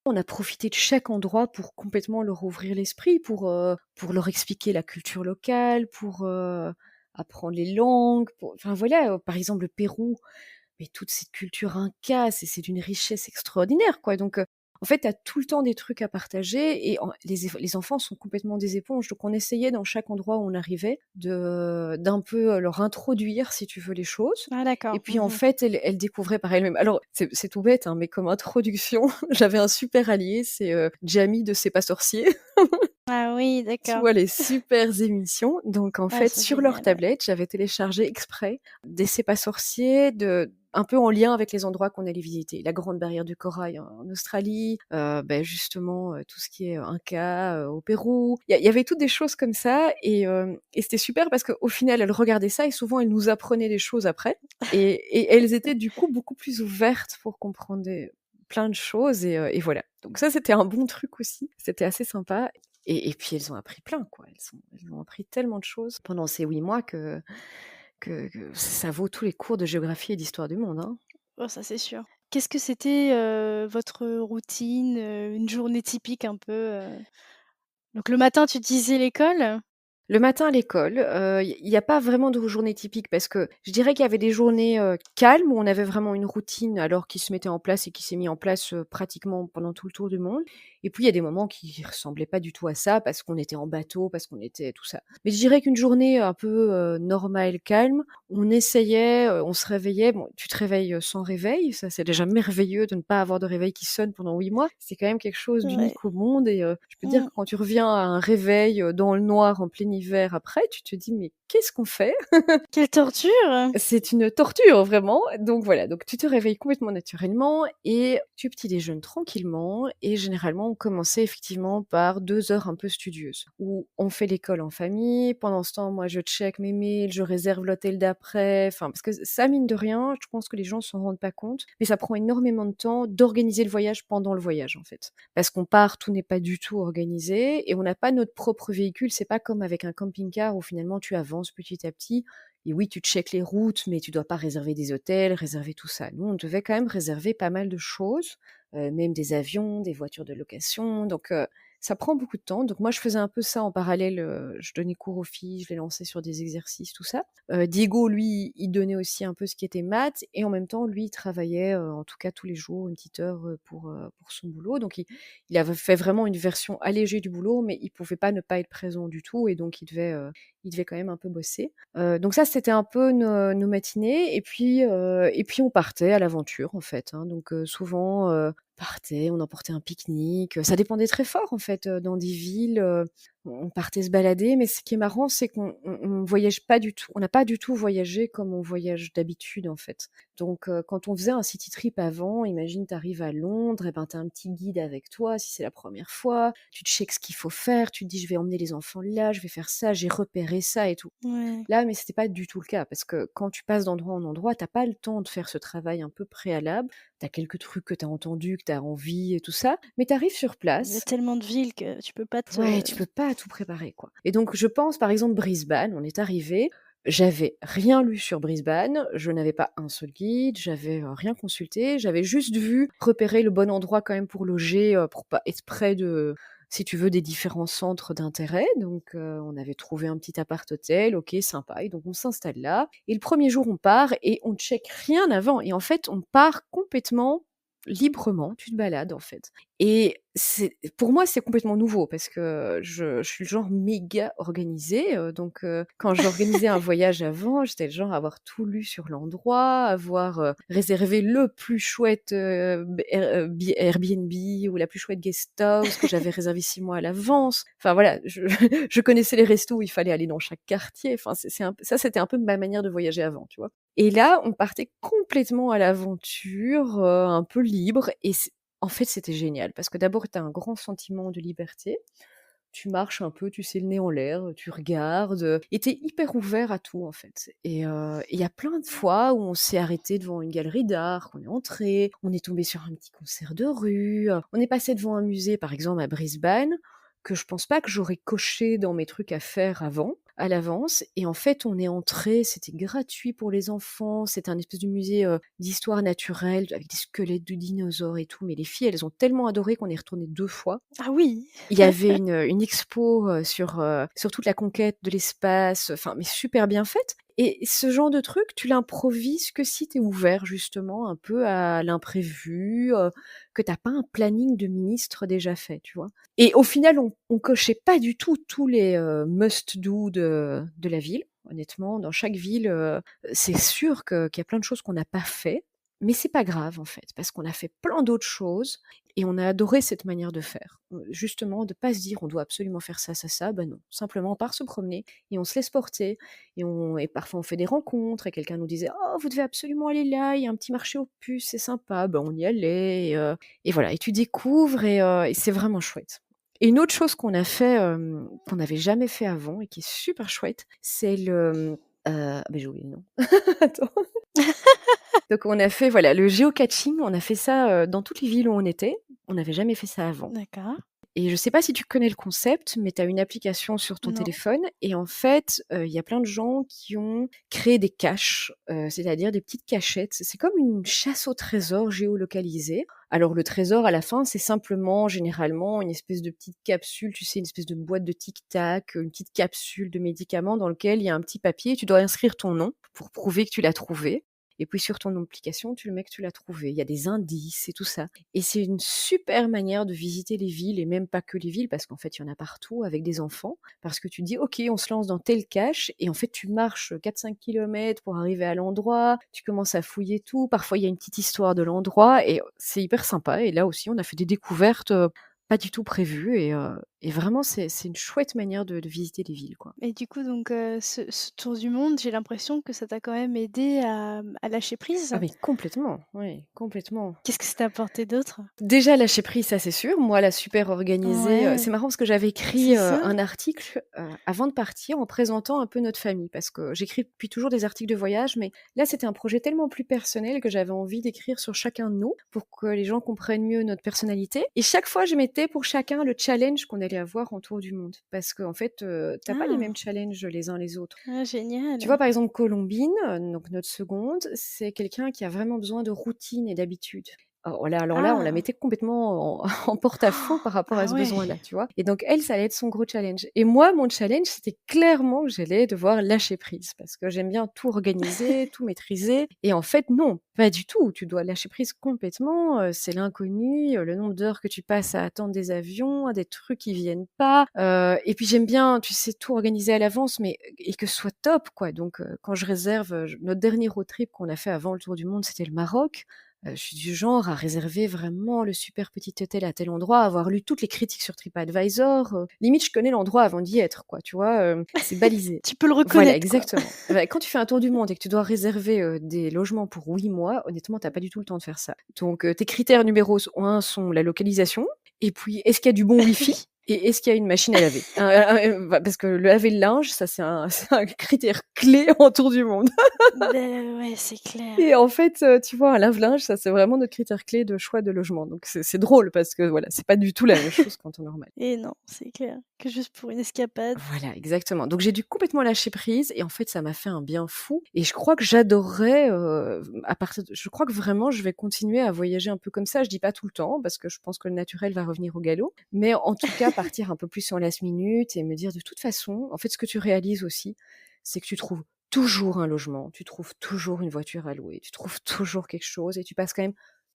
On a profité de chaque endroit pour complètement leur ouvrir l'esprit, pour leur expliquer la culture locale, pour, apprendre les langues, pour enfin voilà, par exemple le Pérou, mais toute cette culture inca, c'est d'une richesse extraordinaire, quoi. Donc, en fait, tu as tout le temps des trucs à partager et les enfants sont complètement des éponges. Donc, on essayait dans chaque endroit où on arrivait d'un peu leur introduire, si tu veux, les choses. Ah Et d'accord. puis, en Mmh. fait, elles découvraient par elles-mêmes. Alors, c'est tout bête, hein, mais comme introduction, j'avais un super allié, c'est Jamie de C'est pas sorcier. Ah oui, Tu d'accord. vois les super émissions. Donc en Ah, fait, c'est sur leur génial, ouais. tablette, j'avais téléchargé exprès des C'est pas sorciers, un peu en lien avec les endroits qu'on allait visiter. La Grande Barrière de Corail en Australie, justement, tout ce qui est Inca, au Pérou. Il y avait toutes des choses comme ça et c'était super parce qu'au final, elles regardaient ça et souvent elles nous apprenaient des choses après et elles étaient du coup beaucoup plus ouvertes pour comprendre plein de choses et voilà. Donc ça, c'était un bon truc aussi. C'était assez sympa et puis elles ont appris plein, quoi. Elles ont appris tellement de choses pendant ces 8 mois que ça vaut tous les cours de géographie et d'histoire du monde, hein. Oh ça, c'est sûr. Qu'est-ce que c'était, votre routine, une journée typique un peu, Donc le matin, tu disais l'école? Le matin à l'école, il y a pas vraiment de journée typique parce que je dirais qu'il y avait des journées, calmes où on avait vraiment une routine alors qui se mettait en place et qui s'est mis en place, pratiquement pendant tout le tour du monde. Et puis il y a des moments qui ressemblaient pas du tout à ça parce qu'on était en bateau, parce qu'on était tout ça. Mais je dirais qu'une journée un peu, normale, calme, on essayait, on se réveillait. Bon, tu te réveilles, sans réveil, ça c'est déjà merveilleux de ne pas avoir de réveil qui sonne pendant 8 mois. C'est quand même quelque chose Ouais. d'unique au monde et je peux te dire Mmh. que quand tu reviens à un réveil, dans le noir en plein hiver après, tu te dis: «Mais qu'est-ce qu'on fait?» Quelle torture! C'est une torture vraiment, donc voilà, donc tu te réveilles complètement naturellement et tu petit déjeunes tranquillement et généralement on commençait effectivement par 2 heures un peu studieuses où on fait l'école en famille. Pendant ce temps, moi je check mes mails, je réserve l'hôtel d'après, enfin parce que ça mine de rien, je pense que les gens s'en rendent pas compte, mais ça prend énormément de temps d'organiser le voyage pendant le voyage en fait. Parce qu'on part, tout n'est pas du tout organisé et on n'a pas notre propre véhicule, c'est pas comme avec un camping-car où finalement tu avances petit à petit. Et oui, tu checkes les routes, mais tu dois pas réserver des hôtels, réserver tout ça. Nous, on devait quand même réserver pas mal de choses, même des avions, des voitures de location. Donc, ça prend beaucoup de temps. Donc moi, je faisais un peu ça en parallèle. Je donnais cours aux filles, je les lançais sur des exercices, tout ça. Diego, lui, il donnait aussi un peu ce qui était maths. Et en même temps, lui, il travaillait, en tout cas tous les jours, une petite heure pour son boulot. Donc, il avait fait vraiment une version allégée du boulot, mais il pouvait pas ne pas être présent du tout. Et donc, il devait quand même un peu bosser. Donc ça, c'était un peu nos matinées et puis on partait à l'aventure en fait, hein. Donc souvent, on emportait un pique-nique, ça dépendait très fort en fait, dans des villes, on partait se balader. Mais ce qui est marrant, c'est qu'on voyage pas du tout, on n'a pas du tout voyagé comme on voyage d'habitude en fait. Donc quand on faisait un city trip avant, imagine tu arrives à Londres et ben tu as un petit guide avec toi si c'est la première fois, tu checkes ce qu'il faut faire, tu te dis: «Je vais emmener les enfants là, je vais faire ça, j'ai repéré ça et tout». Ouais. Là, mais c'était pas du tout le cas parce que quand tu passes d'endroit en endroit, t'as pas le temps de faire ce travail un peu préalable. Tu as quelques trucs que tu as entendus, que tu as envie et tout ça, mais tu arrives sur Il y a place. tellement de villes que tu peux pas Ouais, te tu peux pas tout préparer, quoi. Et donc je pense par exemple Brisbane, on est arrivé, j'avais rien lu sur Brisbane, je n'avais pas un seul guide, j'avais, rien consulté, j'avais juste vu repérer le bon endroit quand même pour loger, pour pas être près de si tu veux, des différents centres d'intérêt. Donc, on avait trouvé un petit appart-hôtel, OK, sympa, et donc on s'installe là. Et le premier jour, on part et on check rien avant. Et en fait, on part complètement librement, tu te balades en fait. Et pour moi, c'est complètement nouveau parce que je suis le genre méga organisée. Donc, quand j'organisais un voyage avant, j'étais le genre à avoir tout lu sur l'endroit, avoir réservé le plus chouette Airbnb ou la plus chouette guest house que j'avais réservé 6 mois à l'avance. Enfin voilà, je connaissais les restos où il fallait aller dans chaque quartier. Enfin, ça, c'était un peu ma manière de voyager avant, tu vois. Et là, on partait complètement à l'aventure, un peu libre, et en fait, c'était génial parce que d'abord, tu as un grand sentiment de liberté. Tu marches un peu, tu sais, le nez en l'air, tu regardes, et tu es hyper ouvert à tout, en fait. Et il y a plein de fois où on s'est arrêté devant une galerie d'art, qu'on est entré, on est tombé sur un petit concert de rue, on est passé devant un musée, par exemple, à Brisbane, que je pense pas que j'aurais coché dans mes trucs à faire à l'avance. Et en fait, on est entré, c'était gratuit pour les enfants, c'était un espèce de musée d'histoire naturelle avec des squelettes de dinosaures et tout. Mais les filles, elles ont tellement adoré qu'on est retourné 2 fois. Ah oui! Il y avait une expo sur toute la conquête de l'espace, enfin, mais super bien faite. Et ce genre de truc, tu l'improvises que si tu es ouvert justement un peu à l'imprévu, que t'as pas un planning de ministre déjà fait, tu vois. Et au final, on cochait pas du tout tous les must-do de la ville. Honnêtement, dans chaque ville, c'est sûr qu'il y a plein de choses qu'on n'a pas fait, mais c'est pas grave en fait, parce qu'on a fait plein d'autres choses et on a adoré cette manière de faire. Justement, de pas se dire on doit absolument faire ça, ça, ça. Ben non, simplement on part se promener et on se laisse porter. Et parfois on fait des rencontres et quelqu'un nous disait oh vous devez absolument aller là, il y a un petit marché aux puces, c'est sympa. Ben on y allait et voilà. Et tu découvres et c'est vraiment chouette. Et une autre chose qu'on a fait, qu'on n'avait jamais fait avant et qui est super chouette, c'est j'ai oublié le nom. Attends. Donc on a fait voilà le géocaching, on a fait ça dans toutes les villes où on était. On n'avait jamais fait ça avant. D'accord. Et je sais pas si tu connais le concept, mais tu as une application sur ton Non. téléphone et en fait, il y a plein de gens qui ont créé des caches, c'est-à-dire des petites cachettes. C'est comme une chasse au trésor géolocalisée. Alors le trésor à la fin, c'est simplement généralement une espèce de petite capsule, tu sais, une espèce de boîte de tic-tac, une petite capsule de médicaments dans lequel il y a un petit papier et tu dois inscrire ton nom pour prouver que tu l'as trouvé. Et puis sur ton application, tu le mets que tu l'as trouvé. Il y a des indices et tout ça. Et c'est une super manière de visiter les villes, et même pas que les villes, parce qu'en fait, il y en a partout avec des enfants. Parce que tu dis, OK, on se lance dans telle cache, et en fait, tu marches 4-5 kilomètres pour arriver à l'endroit, tu commences à fouiller tout. Parfois, il y a une petite histoire de l'endroit, et c'est hyper sympa. Et là aussi, on a fait des découvertes pas du tout prévues, et vraiment, c'est une chouette manière de visiter les villes, quoi. Et du coup, donc, ce tour du monde, j'ai l'impression que ça t'a quand même aidé à lâcher prise? Ah mais complètement, oui, complètement. Qu'est-ce que ça t'a apporté d'autre? Déjà lâcher prise, ça c'est sûr. Moi, la super organisée, Ouais, c'est marrant parce que j'avais écrit, c'est ça. un article, avant de partir en présentant un peu notre famille. Parce que j'écris depuis toujours des articles de voyage, mais là, c'était un projet tellement plus personnel que j'avais envie d'écrire sur chacun de nous pour que les gens comprennent mieux notre personnalité. Et chaque fois, je mettais pour chacun le challenge qu'on allait avoir en tour du monde. Parce qu'en fait, tu pas les mêmes Ah! challenges les uns les autres. Ah Tu vois, génial. par exemple, Colombine, donc notre seconde, c'est quelqu'un qui a vraiment besoin de routine et d'habitude. Alors là, on la Ah! mettait complètement en porte-à-faux par rapport à Ah ce ouais. besoin-là, tu vois? Et donc elle, ça allait être son gros challenge. Et moi, mon challenge, c'était clairement que j'allais devoir lâcher prise parce que j'aime bien tout organiser, tout maîtriser. Et en fait, non, pas du tout. Tu dois lâcher prise complètement. C'est l'inconnu, le nombre d'heures que tu passes à attendre des avions, des trucs qui viennent pas. Et puis j'aime bien, tu sais, tout organiser à l'avance, mais et que ce soit top, quoi. Donc quand je réserve, notre dernier road trip qu'on a fait avant le tour du monde, c'était le Maroc. Je suis du genre à réserver vraiment le super petit hôtel à tel endroit, à avoir lu toutes les critiques sur TripAdvisor. Limite, je connais l'endroit avant d'y être, quoi, tu vois? C'est balisé. Tu peux le Voilà, reconnaître, quoi. exactement. Bah, quand tu fais un tour du monde et que tu dois réserver, des logements pour 8 mois, honnêtement, tu pas du tout le temps de faire ça. Donc, tes critères numéro 1 sont la localisation et puis est-ce qu'il y a du bon wifi et est-ce qu'il y a une machine à laver? Parce que le laver le linge, ça c'est un c'est un critère clé en tour du monde. Beh, ouais, c'est clair. Et en fait, tu vois, un lave-linge, ça, c'est vraiment notre critère clé de choix de logement. Donc c'est drôle parce que voilà, c'est pas du tout la même chose qu'en temps normal. Et non, c'est clair. Que juste pour une escapade. Voilà, exactement. Donc j'ai dû complètement lâcher prise et en fait, ça m'a fait un bien fou et je crois que j'adorerais, je crois que vraiment je vais continuer à voyager un peu comme ça. Je dis pas tout le temps parce que je pense que le naturel va revenir au galop, mais en tout cas partir un peu plus en last minute et me dire de toute façon, en fait, ce que tu réalises aussi, c'est que tu trouves toujours un logement, tu trouves toujours une voiture à louer, tu trouves toujours quelque chose et tu passes quand même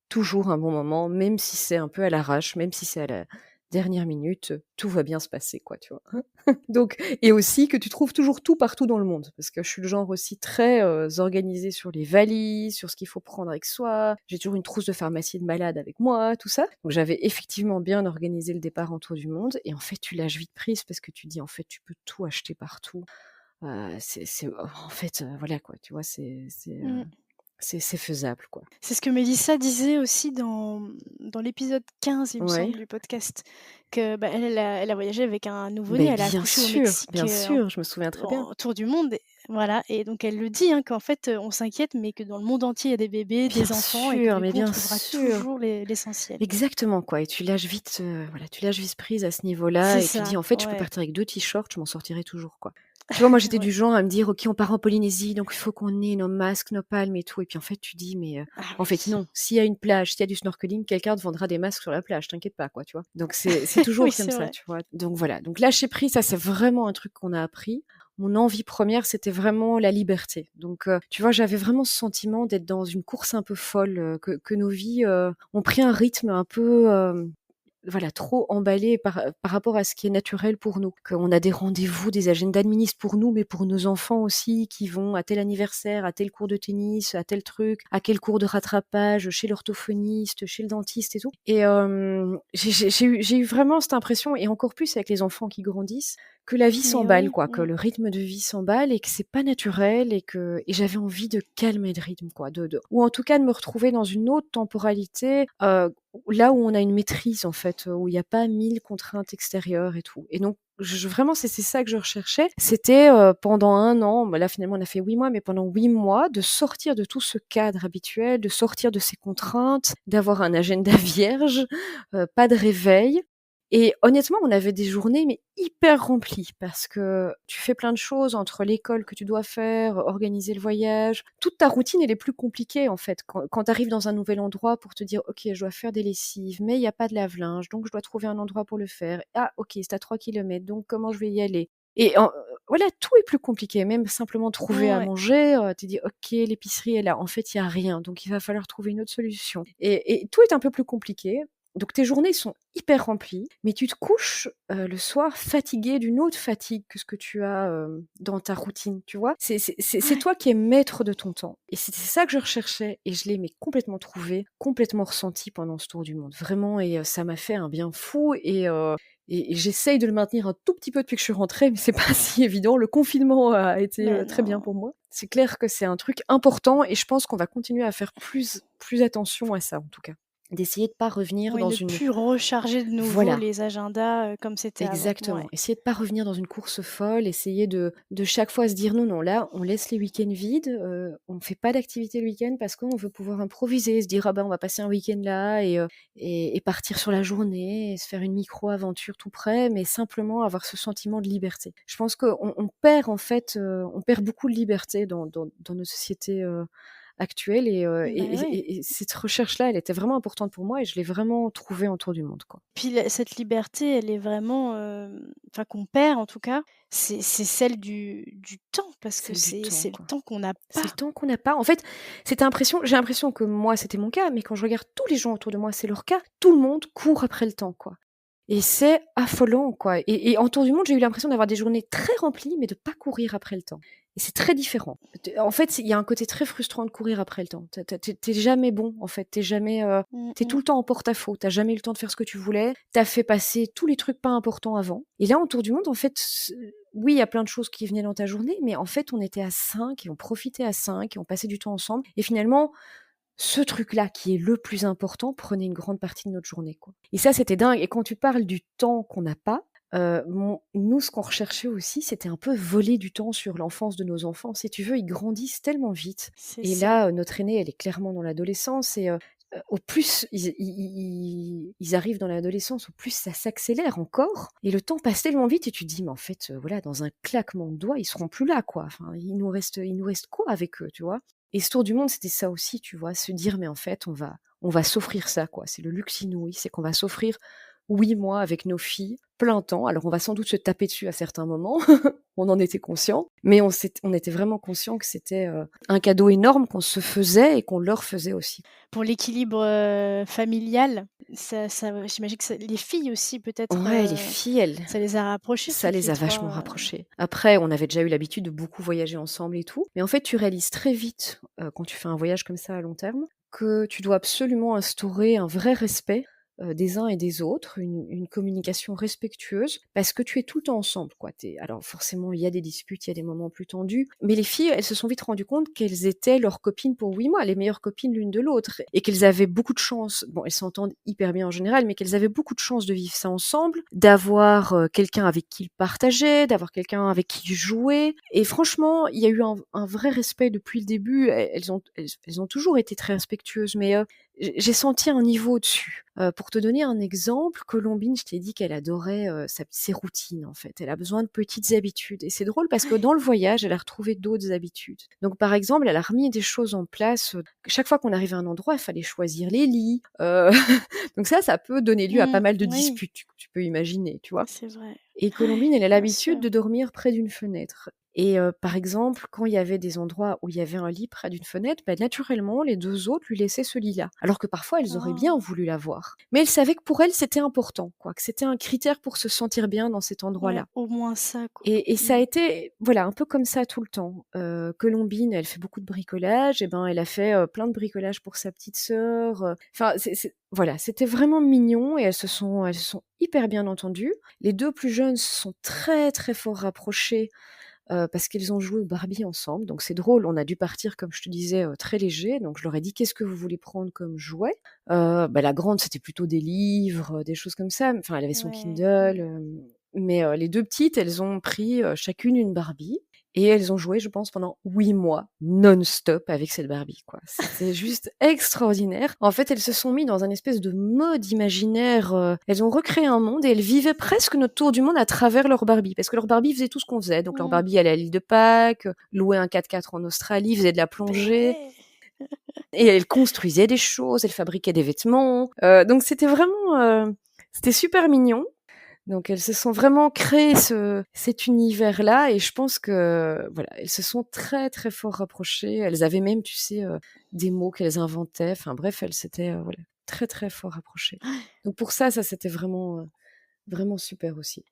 toujours un bon moment, même si c'est un peu à l'arrache, même si c'est à la dernière minute, tout va bien se passer, quoi, tu vois. Donc, et aussi que tu trouves toujours tout partout dans le monde, parce que je suis le genre aussi très organisée sur les valises, sur ce qu'il faut prendre avec soi. J'ai toujours une trousse de pharmacie de malade avec moi, tout ça. Donc j'avais effectivement bien organisé le départ en tour du monde, et en fait tu lâches vite prise parce que tu dis en fait tu peux tout acheter partout. En fait, voilà quoi, tu vois, Mmh. c'est faisable quoi. C'est ce que Mélissa disait aussi dans l'épisode 15, il me Ouais. semble, du podcast, que, bah, elle a voyagé avec un nouveau-né, elle a accouché au Mexique, bien sûr, je me souviens très bien. en tour du monde et voilà et donc elle le dit, hein, qu'en fait, on s'inquiète, mais que dans le monde entier, il y a des bébés, Bien des enfants et que sûr, du mais coup, on bien trouvera sûr. toujours l'essentiel. Exactement quoi, et tu lâches vite, voilà, tu lâches vite prise à ce C'est niveau-là et tu ça, dis: «En fait, je peux ouais. partir avec 2 t-shirts, je m'en sortirai toujours, quoi». Tu vois, moi, j'étais Ouais. du genre à me dire: «OK, on part en Polynésie, donc il faut qu'on ait nos masques, nos palmes et tout», et puis en fait, tu dis: «Mais, Ah en fait, oui. non, s'il y a une plage, s'il y a du snorkeling, quelqu'un te vendra des masques sur la plage, t'inquiète pas, quoi», tu vois? Donc c'est Oui, toujours comme c'est ça, vrai. tu vois? Donc voilà, donc lâcher prise, ça, c'est vraiment un truc qu'on a appris. Mon envie première, c'était vraiment la liberté. Donc, tu vois, j'avais vraiment ce sentiment d'être dans une course un peu folle, que nos vies, ont pris un rythme un peu, voilà, trop emballé par rapport à ce qui est naturel pour nous. Qu'on a des rendez-vous, des agendas de ministres pour nous, mais pour nos enfants aussi, qui vont à tel anniversaire, à tel cours de tennis, à tel truc, à quel cours de rattrapage, chez l'orthophoniste, chez le dentiste et tout. Et j'ai eu vraiment cette impression, et encore plus avec les enfants qui grandissent, que la vie Mais s'emballe, oui, quoi, que mmh. le rythme de vie s'emballe et que c'est pas naturel, et j'avais envie de calmer le rythme, quoi, ou en tout cas de me retrouver dans une autre temporalité, là où on a une maîtrise en fait, où il y a pas 1000 contraintes extérieures et tout. Et donc vraiment c'est ça que je recherchais. C'était, pendant 1 an, bah, là finalement on a fait 8 mois, mais pendant 8 mois, de sortir de tout ce cadre habituel, de sortir de ces contraintes, d'avoir un agenda vierge, pas de réveil. Et honnêtement, on avait des journées mais hyper remplies, parce que tu fais plein de choses entre l'école que tu dois faire, organiser le voyage. Toute ta routine, elle est plus compliquée en fait. Quand tu arrives dans un nouvel endroit pour te dire: «OK, je dois faire des lessives, mais il y a pas de lave-linge, donc je dois trouver un endroit pour le faire. Ah OK, c'est à 3 kilomètres, donc comment je vais y aller?» Et voilà, tout est plus compliqué. Même simplement trouver à Ouais. manger, tu dis: «OK, l'épicerie est là». En fait, il y a rien, donc il va falloir trouver une autre solution. Et tout est un peu plus compliqué. Donc tes journées sont hyper remplies, mais tu te couches, le soir fatigué d'une autre fatigue que ce que tu as, dans ta routine, tu vois? C'est Ouais. toi qui es maître de ton temps, et c'était ça que je recherchais, et je l'ai mais complètement trouvé, complètement ressenti pendant ce tour du monde. Vraiment, et ça m'a fait un bien fou, et j'essaye de le maintenir un tout petit peu depuis que je suis rentrée, mais c'est pas si évident. Le confinement a été, Ben très bien non. pour moi. C'est clair que c'est un truc important, et je pense qu'on va continuer à faire plus attention à ça, en tout cas. D'essayer de pas revenir Oui, dans ne une plus recharger de nouveau voilà, les agendas, comme c'était avant. exactement. Ouais. Essayer de pas revenir dans une course folle, essayer de chaque fois se dire: «Non, non, là, on laisse les week-ends vides, on ne fait pas d'activité le week-end parce qu'on veut pouvoir improviser», se dire: «Ah ben, on va passer un week-end là», et partir sur la journée et se faire une micro-aventure tout près, mais simplement avoir ce sentiment de liberté. Je pense qu'on perd en fait, on perd beaucoup de liberté dans nos sociétés, actuelles, Bah, ouais. et cette recherche-là, elle était vraiment importante pour moi, et je l'ai vraiment trouvée en tour du monde, quoi. Puis la cette liberté, elle est vraiment, enfin qu'on perd en tout cas, c'est celle du temps parce que Celle du c'est temps, le quoi. temps qu'on n'a C'est le pas. temps qu'on n'a pas. En fait, j'ai l'impression que moi, c'était mon cas, mais quand je regarde tous les gens autour de moi, c'est leur cas. Tout le monde court après le temps, quoi. Et c'est affolant, quoi. Et en tour du monde, j'ai eu l'impression d'avoir des journées très remplies, mais de pas courir après le temps. Et c'est très différent. En fait, il y a un côté très frustrant de courir après le temps. Tu jamais bon, en fait. Mmh Tu tout mh. le temps en porte-à-faux. Tu jamais eu le temps de faire ce que tu voulais. Tu as fait passer tous les trucs pas importants avant. Et là, en tour du monde, en fait, oui, il y a plein de choses qui venaient dans ta journée, mais en fait, on était à 5 et on profitait à 5 et on passait du temps ensemble. Et finalement, ce truc-là, qui est le plus important, prenait une grande partie de notre journée, quoi. Et ça, c'était dingue. Et quand tu parles du temps qu'on n'a pas, nous, ce qu'on recherchait aussi, c'était un peu voler du temps sur l'enfance de nos enfants. Si tu veux, ils grandissent tellement vite. C'est Et ça. là, notre aînée, elle est clairement dans l'adolescence, et au plus ils arrivent dans l'adolescence, au plus ça s'accélère encore, et le temps passe tellement vite, et tu te dis: «Mais en fait, voilà, dans un claquement de doigts, ils seront plus là, quoi. Enfin, il nous reste quoi avec eux?» tu vois? Et ce tour du monde, c'était ça aussi, tu vois? Se dire: «Mais en fait, on va s'offrir ça, quoi. C'est le luxe inouï, c'est qu'on va s'offrir 8 mois avec nos filles, plein temps. Alors on va sans doute se taper dessus à certains moments, on en était conscients, mais on était vraiment conscients que c'était, un cadeau énorme qu'on se faisait et qu'on leur faisait aussi. Pour l'équilibre, familial, ça j'imagine que ça les filles aussi peut-être, Ouais, les filles, elles ça les a rapprochées ça toutes les les a vachement 3. rapprochées. Après, on avait déjà eu l'habitude de beaucoup voyager ensemble et tout, mais en fait, tu réalises très vite, quand tu fais un voyage comme ça à long terme, que tu dois absolument instaurer un vrai respect, des uns et des autres, une communication respectueuse, parce que tu es tout le temps ensemble, quoi. Alors forcément, il y a des disputes, il y a des moments plus tendus, mais les filles, elles se sont vite rendues compte qu'elles étaient leurs copines pour 8 mois, les meilleures copines l'une de l'autre, et qu'elles avaient beaucoup de chance. Bon, elles s'entendent hyper bien en général, mais qu'elles avaient beaucoup de chance de vivre ça ensemble, d'avoir, quelqu'un avec qui partager, d'avoir quelqu'un avec qui jouer. Et franchement, il y a eu un vrai respect depuis le début. Elles ont toujours été très respectueuses, mais j'ai senti un niveau au-dessus. Pour te donner un exemple, Colombine, je t'ai dit qu'elle adorait ses routines, en fait. Elle a besoin de petites habitudes. Et c'est drôle parce que dans le voyage, elle a retrouvé d'autres habitudes. Donc, par exemple, elle a remis des choses en place. Chaque fois qu'on arrivait à un endroit, il fallait choisir les lits. Donc ça peut donner lieu à pas Mmh, mal de oui, disputes, tu peux imaginer, tu vois. c'est vrai. Et Colombine, elle a Bien l'habitude sûr. de dormir près d'une fenêtre. Et par exemple, quand il y avait des endroits où il y avait un lit près d'une fenêtre, bah, naturellement, les 2 autres lui laissaient ce lit-là. Alors que parfois, elles auraient bien Oh, voulu l'avoir. Mais elle savait que pour elle, c'était important, quoi, que c'était un critère pour se sentir bien dans cet ouais, endroit-là. au moins ça, quoi. Et ça a Mmh. été, voilà, un peu comme ça tout le temps. Colombine, elle fait beaucoup de bricolage, et ben, elle a fait, plein de bricolage pour sa petite sœur, enfin, voilà, c'était vraiment mignon et elles se sont hyper bien entendues. Les 2 plus jeunes se sont très, très fort rapprochées, parce qu'ils ont joué aux Barbie ensemble, donc c'est drôle. On a dû partir, comme je te disais, très léger, donc je leur ai dit: «Qu'est-ce que vous voulez prendre comme jouet?» Bah, la grande, c'était plutôt des livres, des choses comme ça. Enfin, elle avait son Ouais, Kindle, ouais. mais les 2 petites, elles ont pris, chacune une Barbie et elles ont joué, je pense, pendant 8 mois non-stop avec cette Barbie, quoi. C'était juste extraordinaire. En fait, elles se sont mis dans un espèce de mode imaginaire, elles ont recréé un monde et elles vivaient presque notre tour du monde à travers leur Barbie, parce que leur Barbie faisait tout ce qu'on faisait. Donc leur Mmh. Barbie allait à l'île de Pâques, louait un 4x4 en Australie, faisait de la Beh, plongée ouais. et elles construisaient des choses, elles fabriquaient des vêtements. Donc c'était vraiment, c'était super mignon. Donc elles se sont vraiment créé cet univers-là et je pense que, voilà, elles se sont très, très fort rapprochées. Elles avaient même, tu sais, des mots qu'elles inventaient. Enfin bref, elles s'étaient, voilà, très, très fort rapprochées. Donc pour ça c'était vraiment, vraiment super aussi.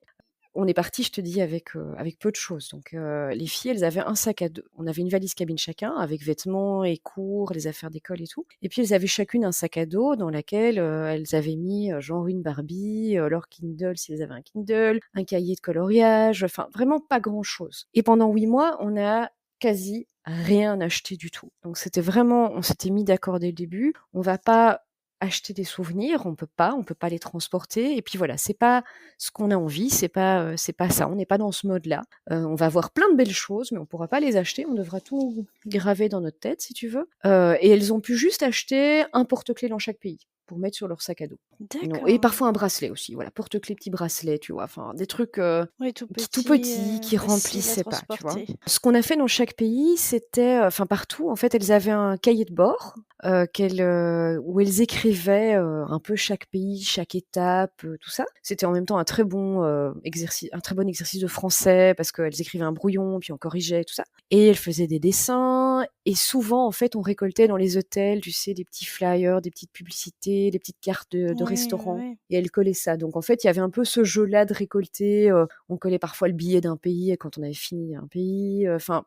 On est partis, je te dis, avec peu de choses. Donc, les filles, elles avaient un sac à dos. On avait une valise cabine chacun, avec vêtements et cours, les affaires d'école et tout. Et puis, elles avaient chacune un sac à dos dans laquelle elles avaient mis, genre une Barbie, leur Kindle si elles avaient un Kindle, un cahier de coloriage, enfin vraiment pas grand-chose. Et pendant 8 mois, on a quasi rien acheté du tout. Donc c'était vraiment, on s'était mis d'accord dès le début. On va pas acheter des souvenirs, on peut pas les transporter. Et puis voilà, c'est pas ce qu'on a envie, c'est pas ça. On n'est pas dans ce mode-là. On va voir plein de belles choses, mais on pourra pas les acheter. On devra tout graver dans notre tête, si tu veux. Et elles ont pu juste acheter un porte-clés dans chaque pays pour mettre sur leur sac à dos. Non, et D'accord. parfois un bracelet aussi. Voilà, porte-clés, petit bracelet, tu vois. Enfin, des trucs Oui, tout qui tout petit, petits, qui facile à remplissaient pas, tu vois. transporter. Ce qu'on a fait dans chaque pays, c'était, enfin partout, en fait, elles avaient un cahier de bord où elles écrivaient un peu chaque pays, chaque étape, tout ça. C'était en même temps un très bon exercice, un très bon exercice de français parce qu'elles écrivaient un brouillon, puis on corrigeait tout ça. Et elles faisaient des dessins. Et souvent, en fait, on récoltait dans les hôtels, tu sais, des petits flyers, des petites publicités, des petites cartes de Oui, oui, restaurants. oui. Et elles collaient ça. Donc en fait, il y avait un peu ce jeu-là de récolter. On collait parfois le billet d'un pays quand on avait fini un pays. Enfin,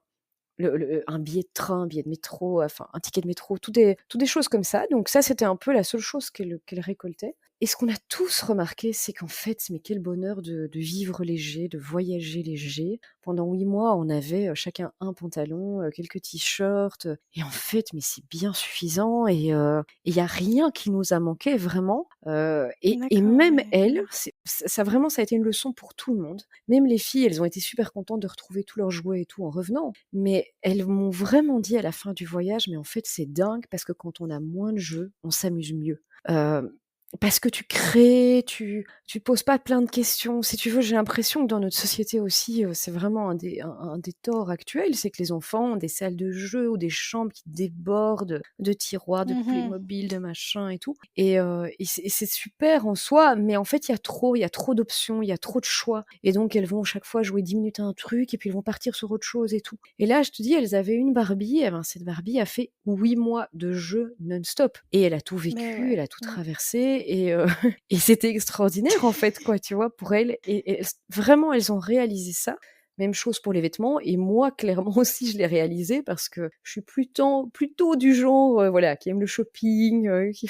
un billet de train, un billet de métro, enfin un ticket de métro, toutes des choses comme ça. Donc ça, c'était un peu la seule chose qu'elle récoltait. Et ce qu'on a tous remarqué, c'est qu'en fait, mais quel bonheur de vivre léger, de voyager léger. Pendant 8 mois, on avait chacun un pantalon, quelques t-shirts. Et en fait, mais c'est bien suffisant. Et il n'y a rien qui nous a manqué vraiment. Et D'accord, même ouais. elles, Mmh. ça vraiment, ça a été une leçon pour tout le monde. Même les filles, elles ont été super contentes de retrouver tous leurs jouets et tout en revenant. Mais elles m'ont vraiment dit à la fin du voyage: «Mais en fait, c'est dingue parce que quand on a moins de jeux, on s'amuse mieux». Heu Parce que tu crées, tu poses pas plein de questions. Si tu veux, j'ai l'impression que dans notre société aussi, c'est vraiment un des torts actuels, c'est que les enfants ont des salles de jeux ou des chambres qui débordent de tiroirs, de Mmh. Playmobil, de machin et tout et c'est super en soi, mais en fait, il y a trop d'options, il y a trop de choix et donc elles vont chaque fois jouer 10 minutes à un truc et puis elles vont partir sur autre chose et tout et là, je te dis, elles avaient une Barbie et ben, cette Barbie a fait 8 mois de jeu non-stop et elle a tout Mais vécu, ouais. elle a tout traversé et c'était extraordinaire en fait quoi, tu vois, pour elles et vraiment elles ont réalisé ça. Même chose pour les vêtements et moi clairement aussi je l'ai réalisé parce que je suis plutôt du genre, voilà, qui aime le shopping, qui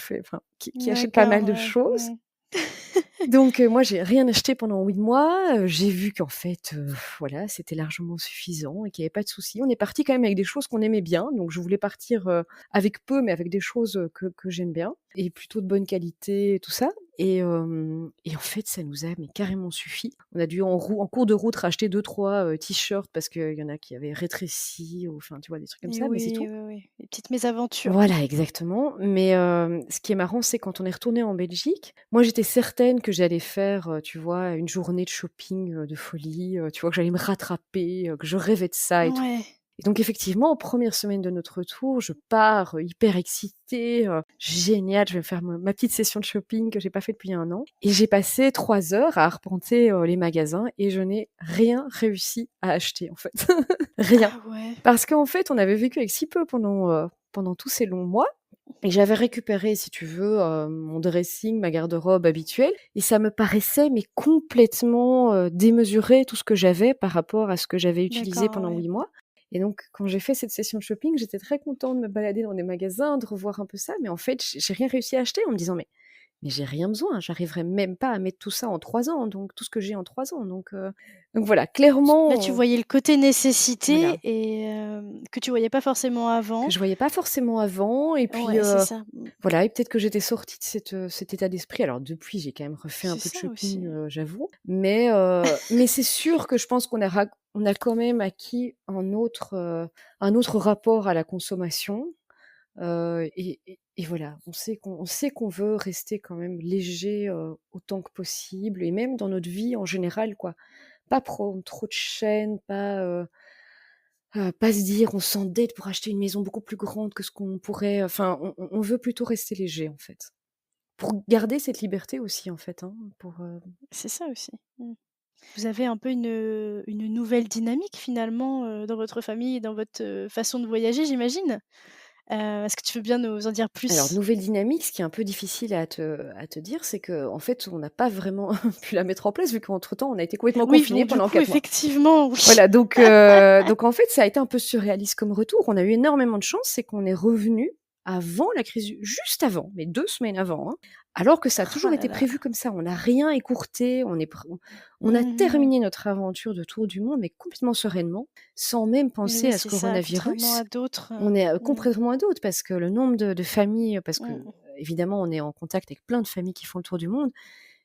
achète pas D'accord, mal de ouais. choses. Mmh. Donc moi j'ai rien acheté pendant 8 mois, j'ai vu qu'en fait, voilà, c'était largement suffisant et qu'il y avait pas de souci. On est parti quand même avec des choses qu'on aimait bien, donc je voulais partir, avec peu, mais avec des choses, que j'aime bien et plutôt de bonne qualité et tout ça et en fait ça nous a mais carrément suffi. On a dû en cours de route racheter 2-3 t-shirts parce qu'il y en a qui avaient rétréci ou enfin tu vois des trucs comme Et ça, mais c'est oui, tout. oui, oui, les petites mésaventures. Voilà, exactement. Mais ce qui est marrant, c'est quand on est retourné en Belgique, moi, j'étais certaine que j'allais faire, tu vois, une journée de shopping, de folie, tu vois, que j'allais me rattraper, que je rêvais de ça et tout. Ouais. Et donc effectivement, première semaine de notre retour, je pars, hyper excitée, génial, je vais me faire ma petite session de shopping que j'ai pas fait depuis 1 an et j'ai passé 3 heures à arpenter, les magasins et je n'ai rien réussi à acheter, en fait. Rien. Ah ouais. Parce qu'en fait, on avait vécu avec si peu pendant tous ces longs mois et j'avais récupéré, si tu veux, mon dressing, ma garde-robe habituelle et ça me paraissait mais complètement, démesuré tout ce que j'avais par rapport à ce que j'avais utilisé D'accord, pendant ouais. 8 mois et donc quand j'ai fait cette session de shopping, j'étais très contente de me balader dans des magasins, de revoir un peu ça, mais en fait, j'ai rien réussi à acheter en me disant: «Mais j'ai rien besoin, j'arriverai même pas à mettre tout ça en 3 ans, donc tout ce que j'ai en 3 ans», donc voilà, Là, tu clairement, voyais le côté nécessité voilà. et que tu voyais pas forcément Que avant. je voyais pas forcément avant et puis, Ouais, c'est ça. Mmh. voilà et peut-être que j'étais sortie de cet état d'esprit. Alors depuis, j'ai quand même refait un C'est peu de ça aussi. shopping, j'avoue, mais c'est sûr que je pense qu'on a quand même acquis un autre rapport à la consommation, et voilà. On sait qu'on veut rester quand même léger, autant que possible et même dans notre vie en général, quoi. Pas prendre trop de chaînes, pas se dire: «On s'endette pour acheter une maison beaucoup plus grande que ce qu'on pourrait», enfin, on veut plutôt rester léger, en fait. Pour garder cette liberté aussi, en fait, hein, C'est ça aussi. Mmh. Vous avez un peu une nouvelle dynamique finalement, dans votre famille et dans votre, façon de voyager, j'imagine? Est-ce que tu veux bien nous en dire alors plus? nouvelle dynamique, ce qui est un peu difficile à te dire, c'est qu'en fait, on n'a pas vraiment pu la mettre en place vu qu'entre-temps, on a été complètement Oui, confinés bon, du pendant coup, 4 mois. effectivement, oui. Voilà, donc en fait, ça a été un peu surréaliste comme retour. On a eu énormément de chance, c'est qu'on est revenu avant la crise du juste avant, mais 2 semaines avant, hein, alors que ça a Ah toujours là été là. prévu comme ça. On n'a rien écourté, on a Mmh. terminé notre aventure de tour du monde, mais complètement sereinement, sans même Et penser oui, à ce c'est ça, contrairement coronavirus. à d'autres, On est, mmh, complètement à d'autres parce que le nombre de familles parce que, mmh. évidemment, on est en contact avec plein de familles qui font le tour du monde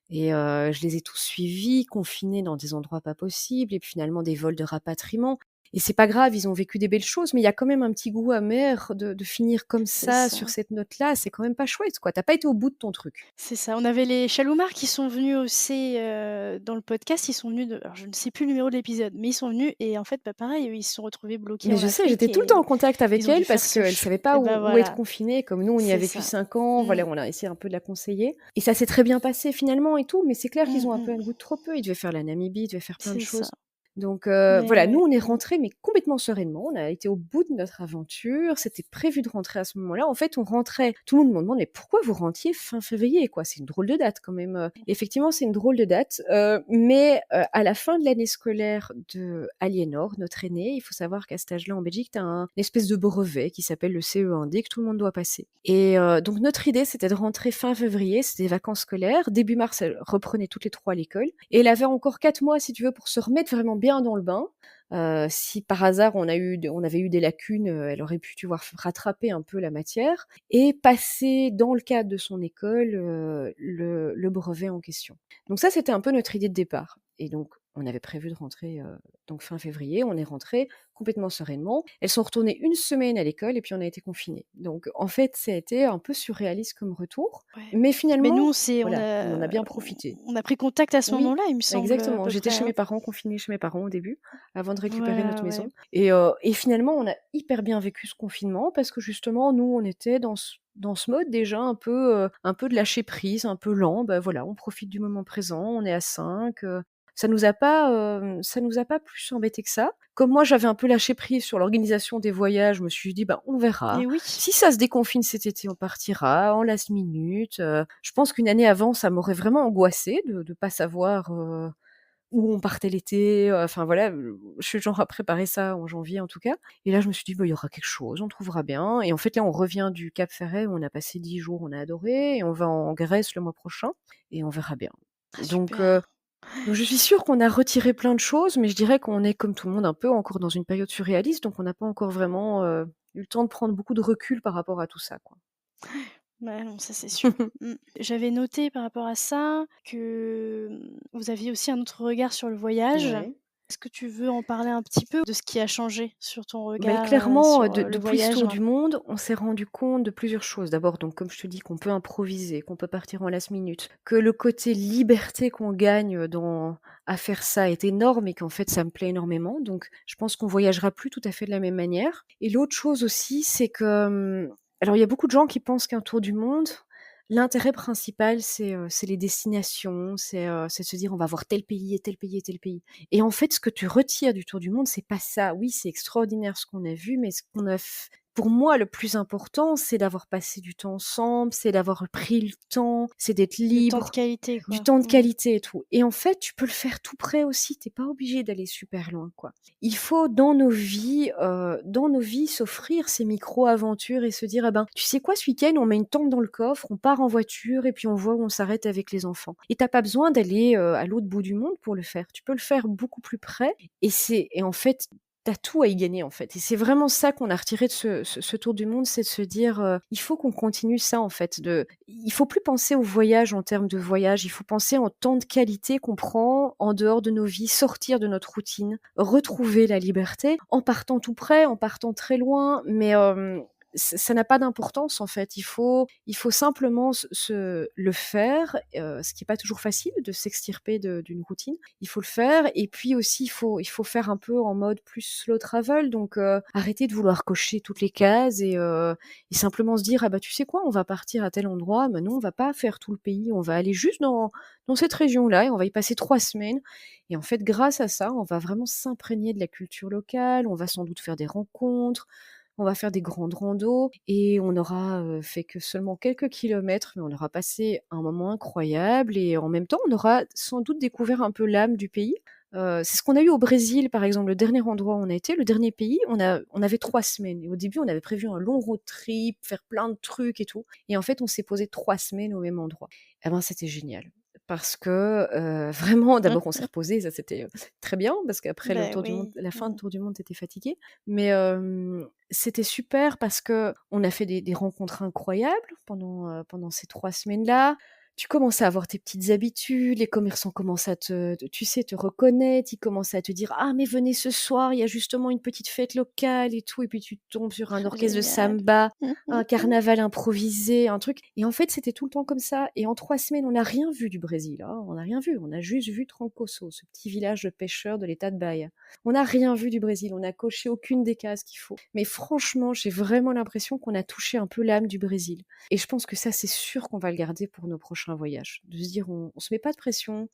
et je les ai tous suivis, confinés dans des endroits pas possibles et puis finalement des vols de rapatriement et c'est pas grave, ils ont vécu des belles choses, mais il y a quand même un petit goût amer de finir comme C'est ça, ça. sur cette note-là, c'est quand même pas chouette, quoi. Tu pas été au bout de ton truc. C'est ça. On avait les Chaloumards qui sont venus aussi, dans le podcast. Ils sont venus de alors je ne sais plus le numéro de l'épisode, mais ils sont venus et en fait, bah, pareil, eux, ils se sont retrouvés bloqués Mais en je sais, Afrique j'étais tout le temps en et contact avec ils ont dû elle faire parce ce qu'elle ch savait pas et où bah, où être voilà, confinée, comme nous, on y a c'est vécu ça. 5 ans, Mmh. voilà, on a essayé un peu de la conseiller et ça s'est très bien passé finalement et tout, mais c'est clair qu'ils Mmh ont un peu mh. un goût de trop peu. Ils devaient faire la Namibie, ils devaient faire plein de C'est ça. choses. Donc Mais voilà, nous, ouais. on est Mmh. rentrés, mais complètement sereinement. On a été au bout de notre aventure. C'était prévu de rentrer à ce moment-là. En fait, on rentrait tout le monde me demande: «Mais pourquoi vous rentriez fin février, quoi?» C'est une drôle de date quand même. Effectivement, c'est une drôle de date, mais à la fin de l'année scolaire de Aliénor, notre aînée, il faut savoir qu'à cet âge-là, en Belgique, tu as une espèce de brevet qui s'appelle le CE1D que tout le monde doit passer et donc notre idée, c'était de rentrer fin février, c'était des vacances scolaires. Début mars, elle reprenait toutes les 3 à l'école et elle avait encore 4 mois, si tu veux, pour se remettre vraiment bien dans le bain. Si par hasard on avait eu des lacunes, elle aurait pu, tu vois, rattraper un peu la matière et passer dans le cadre de son école, le brevet en question. Donc ça, c'était un peu notre idée de départ et donc On avait prévu de rentrer donc fin février, on est rentrés complètement sereinement. Elles sont retournées 1 semaine à l'école et puis on a été confinés. Donc en fait, ça a été un peu surréaliste comme retour, Ouais. mais Mais nous, finalement, on s'est voilà, on en a bien profité. on a pris contact à ce Oui, moment-là, il me semble, à exactement. peu J'étais près, chez hein? mes parents, confinée chez mes parents au début, avant de récupérer Voilà, notre ouais. maison et finalement, on a hyper bien vécu ce confinement parce que justement, nous, on était dans ce mode déjà un peu de lâcher prise, un peu lent. Bah, voilà, on profite du moment présent, on est à 5, ça nous a pas plus embêtés que ça. Comme moi, j'avais un peu lâché prise sur l'organisation des voyages, je me suis dit: «Bah, on verra. Et oui, Si ça se déconfine cet été, on partira en last minute». Je pense qu'une année avant, ça m'aurait vraiment angoissée de pas savoir, où on partait l'été, enfin voilà, je suis le genre à préparer ça en janvier en tout cas. Et là, je me suis dit: «Bah, il y aura quelque chose, on trouvera bien». Et en fait, là, on revient du Cap Ferret où on a passé 10 jours, on a adoré, et on va en Grèce le mois prochain et on verra bien. ah Donc super. donc je suis sûre qu'on a retiré plein de choses, mais je dirais qu'on est comme tout le monde un peu encore dans une période surréaliste, donc on n'a pas encore vraiment, eu le temps de prendre beaucoup de recul par rapport à tout ça, quoi. Bah, non, ça c'est sûr. J'avais noté par rapport à ça que, vous aviez aussi un autre regard sur le voyage. Ouais. Est-ce que tu veux en parler un petit peu de ce qui a changé sur ton Beh, regard, clairement, sur, le depuis ce voyage? tour du monde, on s'est rendu compte de plusieurs choses. D'abord, donc comme je te dis, qu'on peut improviser, qu'on peut partir en last minute, que le côté liberté qu'on gagne dans à faire ça est énorme et qu'en fait, ça me plaît énormément. Donc je pense qu'on voyagera plus tout à fait de la même manière. Et l'autre chose aussi, c'est que, alors il y a beaucoup de gens qui pensent qu'un tour du monde, l'intérêt principal, c'est les destinations, c'est de se dire: «On va voir tel pays et tel pays et tel pays». Et en fait, ce que tu retires du tour du monde, c'est pas ça. Oui, c'est extraordinaire ce qu'on a vu, mais ce qu'on a pour moi, le plus important, c'est d'avoir passé du temps ensemble, c'est d'avoir pris le temps, c'est d'être Du temps de libre, qualité, du quoi. temps de qualité et tout. Et en fait, tu peux le faire tout près aussi. T'es pas obligé d'aller super loin, quoi. Il faut dans nos vies, s'offrir ces micro-aventures et se dire: «Ah ben, tu sais quoi, ce week-end, on met une tente dans le coffre, on part en voiture et puis on voit où on s'arrête avec les enfants». Et t'as pas besoin d'aller à l'autre bout du monde pour le faire. Tu peux le faire beaucoup plus près et en fait, t'as tout à y gagner, en fait. Et c'est vraiment ça qu'on a retiré de ce tour du monde, c'est de se dire, il faut qu'on continue ça, en fait. Il faut plus penser au voyage en termes de voyage, il faut penser en temps de qualité qu'on prend en dehors de nos vies, sortir de notre routine, retrouver la liberté en partant tout près, en partant très loin, mais ça n'a pas d'importance, en fait. Il faut simplement le faire, ce qui est pas toujours facile de s'extirper d'une routine. Il faut le faire et puis aussi il faut faire un peu en mode plus slow travel, donc arrêter de vouloir cocher toutes les cases et simplement se dire: «Ah bah, tu sais quoi? On va partir à tel endroit, mais non, on va pas faire tout le pays, on va aller juste dans cette région-là et on va y passer 3 semaines». Et en fait, grâce à ça, on va vraiment s'imprégner de la culture locale, on va sans doute faire des rencontres, on va faire des grandes randos et on aura, fait que seulement quelques kilomètres, mais on aura passé un moment incroyable et en même temps, on aura sans doute découvert un peu l'âme du pays. C'est ce qu'on a eu au Brésil, par exemple, le dernier endroit où on a été, le dernier pays, on avait 3 semaines et au début, on avait prévu un long road trip, faire plein de trucs et tout et en fait, on s'est posé 3 semaines au même endroit. Et ben, c'était génial parce que, vraiment, d'abord, on s'est reposé, ça c'était, très bien parce qu'après le Beh, tour du monde oui. la fin de tour du monde, tu étais fatigué. Mais c'était super parce qu'on a fait des rencontres incroyables pendant ces 3 semaines-là. Tu commences à avoir tes petites habitudes, les commerçants commencent à tu sais, te reconnaître, ils commencent à te dire: «Ah mais venez ce soir, il y a justement une petite fête locale et tout» et puis tu tombes sur un orchestre de Génial. samba, un carnaval improvisé, un truc et en fait, c'était tout le temps comme ça et en 3 semaines, on n'a rien vu du Brésil, hein, on n'a rien vu. On a juste vu Trancoso, ce petit village de pêcheurs de l'état de Bahia. On n'a rien vu du Brésil, on n'a coché aucune des cases qu'il faut. Mais franchement, j'ai vraiment l'impression qu'on a touché un peu l'âme du Brésil. Et je pense que ça, c'est sûr qu'on va le garder pour nos prochains voyages. De se dire, on se met pas de pression,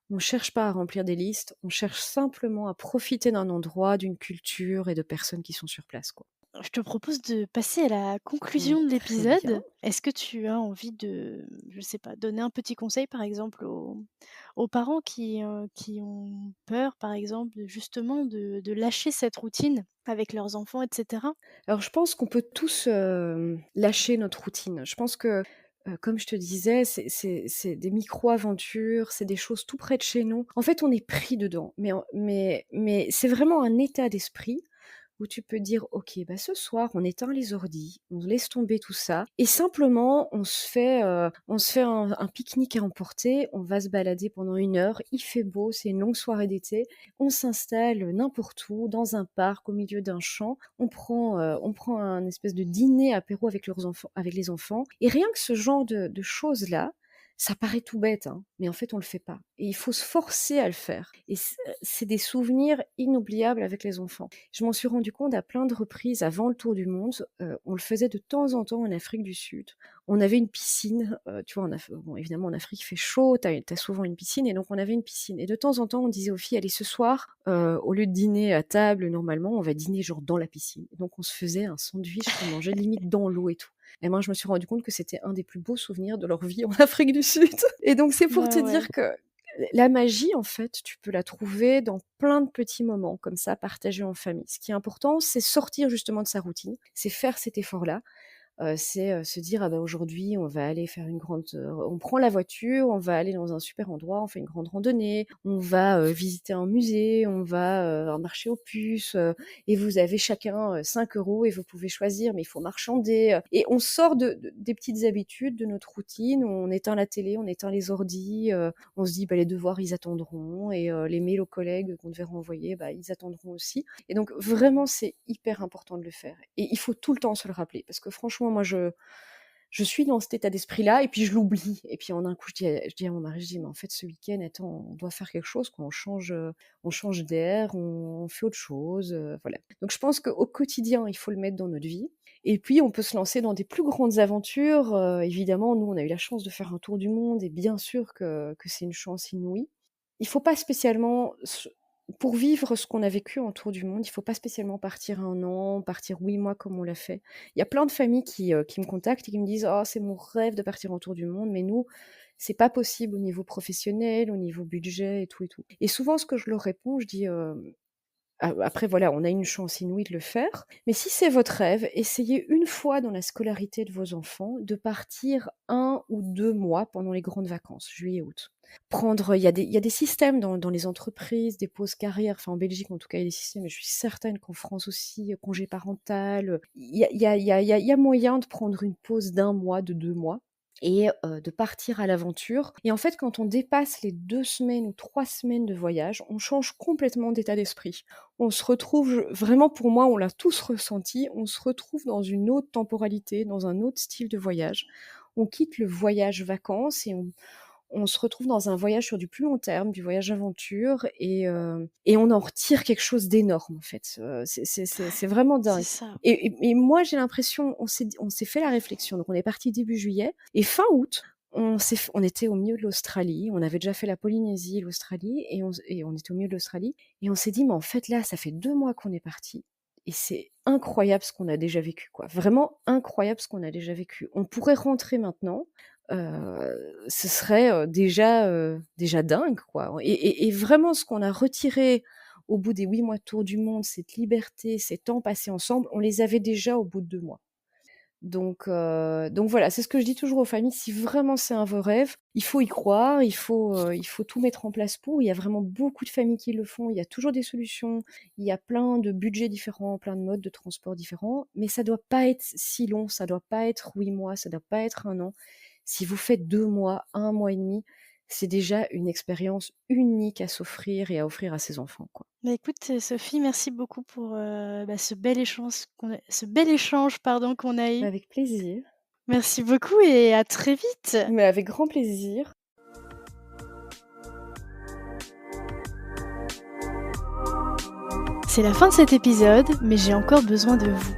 on cherche pas à remplir des listes, on cherche simplement à profiter d'un endroit, d'une culture et de personnes qui sont sur place, quoi. Je te propose de passer à la Mmh, conclusion de très bien. l'épisode. Est-ce que tu as envie de, je sais pas, donner un petit conseil, par exemple, aux parents qui ont peur, par exemple, justement de lâcher cette routine avec leurs enfants, et cetera? Alors je pense qu'on peut tous, lâcher notre routine. Je pense que, comme je te disais, c'est des micro-aventures, c'est des choses tout près de chez nous. En fait, on est pris dedans, mais c'est vraiment un état d'esprit où tu peux dire, ok, ce soir, on éteint les ordis, on laisse tomber tout ça, et simplement, on se fait un pique-nique à emporter, on va se balader pendant 1 heure, il fait beau, c'est une longue soirée d'été, on s'installe n'importe où, dans un parc, au milieu d'un champ, on prend un espèce de dîner apéro avec les enfants, et rien que ce genre de choses-là, ça paraît tout bête, hein, mais en fait, on le fait pas. Et il faut se forcer à le faire. Et c'est des souvenirs inoubliables avec les enfants. Je m'en suis rendu compte à plein de reprises avant le tour du monde. On le faisait de temps en temps en Afrique du Sud. On avait une piscine. Tu vois, bon, évidemment, en Afrique, il fait chaud. T'as souvent une piscine. Et donc, on avait une piscine. Et de temps en temps, on disait aux filles, allez, ce soir, au lieu de dîner à table, normalement, on va dîner genre dans la piscine. Et donc, on se faisait un sandwich qu'on mangeait limite dans l'eau et tout. Et moi, je me suis rendu compte que c'était un des plus beaux souvenirs de leur vie en Afrique du Sud. Et donc, c'est pour te dire que la magie, en fait, tu peux la trouver dans plein de petits moments comme ça, partagés en famille. Ce qui est important, c'est sortir justement de sa routine, c'est faire cet effort-là. C'est se dire aujourd'hui on va aller faire on prend la voiture, on va aller dans un super endroit, on fait une grande randonnée, on va visiter un musée, on va marcher aux puces, et vous avez chacun 5 € et vous pouvez choisir, mais il faut marchander, et on sort des petites habitudes de notre routine, on éteint la télé, on éteint les ordis, on se dit les devoirs ils attendront, et les mails aux collègues qu'on devait renvoyer ils attendront aussi, et donc vraiment c'est hyper important de le faire, et il faut tout le temps se le rappeler, parce que franchement moi je suis dans cet état d'esprit-là, et puis je l'oublie. Et puis en un coup, je dis à mon mari, mais en fait, ce week-end, attends, on doit faire quelque chose, on change d'air, on fait autre chose, voilà. Donc je pense qu'au quotidien, il faut le mettre dans notre vie. Et puis, on peut se lancer dans des plus grandes aventures. Évidemment, nous, on a eu la chance de faire un tour du monde, et bien sûr que c'est une chance inouïe. Il faut pas spécialement... Pour vivre ce qu'on a vécu en tour du monde, il ne faut pas spécialement partir 1 an, partir 8 mois comme on l'a fait. Il y a plein de familles qui me contactent et qui me disent « Oh, c'est mon rêve de partir en tour du monde, mais nous, c'est pas possible au niveau professionnel, au niveau budget et tout et tout. » Et souvent, ce que je leur réponds, je dis après, voilà, on a une chance inouïe de le faire. Mais si c'est votre rêve, essayez une fois dans la scolarité de vos enfants de partir 1 ou 2 mois pendant les grandes vacances, juillet, août. Il y a des systèmes dans les entreprises, des pauses carrières, enfin en Belgique en tout cas il y a des systèmes, mais je suis certaine qu'en France aussi, congé parental, il y a moyen de prendre une pause d'1 mois, de 2 mois, et de partir à l'aventure. Et en fait, quand on dépasse les 2 semaines ou 3 semaines de voyage, on change complètement d'état d'esprit. On se retrouve, vraiment pour moi, on l'a tous ressenti, on se retrouve dans une autre temporalité, dans un autre style de voyage. On quitte le voyage vacances et on se retrouve dans un voyage sur du plus long terme, du voyage aventure, et on en retire quelque chose d'énorme en fait. C'est vraiment dingue. C'est ça. Et moi j'ai l'impression, on s'est fait la réflexion, donc on est parti début juillet, et fin août, on était au milieu de l'Australie, on avait déjà fait la Polynésie, l'Australie, et on était au milieu de l'Australie, et on s'est dit, mais en fait là, ça fait 2 mois qu'on est parti, et c'est incroyable ce qu'on a déjà vécu, quoi. Vraiment incroyable ce qu'on a déjà vécu. On pourrait rentrer maintenant, ce serait déjà dingue, quoi. Et vraiment, ce qu'on a retiré au bout des 8 mois de tour du monde, cette liberté, ces temps passés ensemble, on les avait déjà au bout de 2 mois. Donc voilà, c'est ce que je dis toujours aux familles, si vraiment c'est un vos rêve, il faut y croire, il faut tout mettre en place pour. Il y a vraiment beaucoup de familles qui le font, il y a toujours des solutions, il y a plein de budgets différents, plein de modes de transport différents, mais ça doit pas être si long, ça doit pas être 8 mois, ça doit pas être 1 an. Si vous faites 2 mois, 1 mois et demi, c'est déjà une expérience unique à s'offrir et à offrir à ses enfants, quoi. Écoute, Sophie, merci beaucoup pour ce bel échange qu'on a eu. Avec plaisir. Merci beaucoup et à très vite. Mais avec grand plaisir. C'est la fin de cet épisode, mais j'ai encore besoin de vous.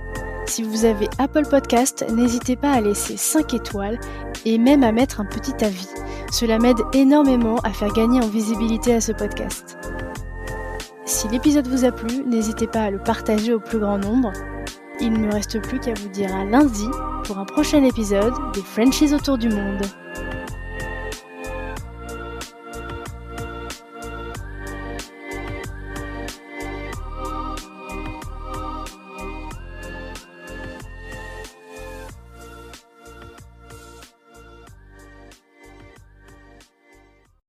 Si vous avez Apple Podcast, n'hésitez pas à laisser 5 étoiles et même à mettre un petit avis. Cela m'aide énormément à faire gagner en visibilité à ce podcast. Si l'épisode vous a plu, n'hésitez pas à le partager au plus grand nombre. Il ne me reste plus qu'à vous dire à lundi pour un prochain épisode des Frenchies autour du monde.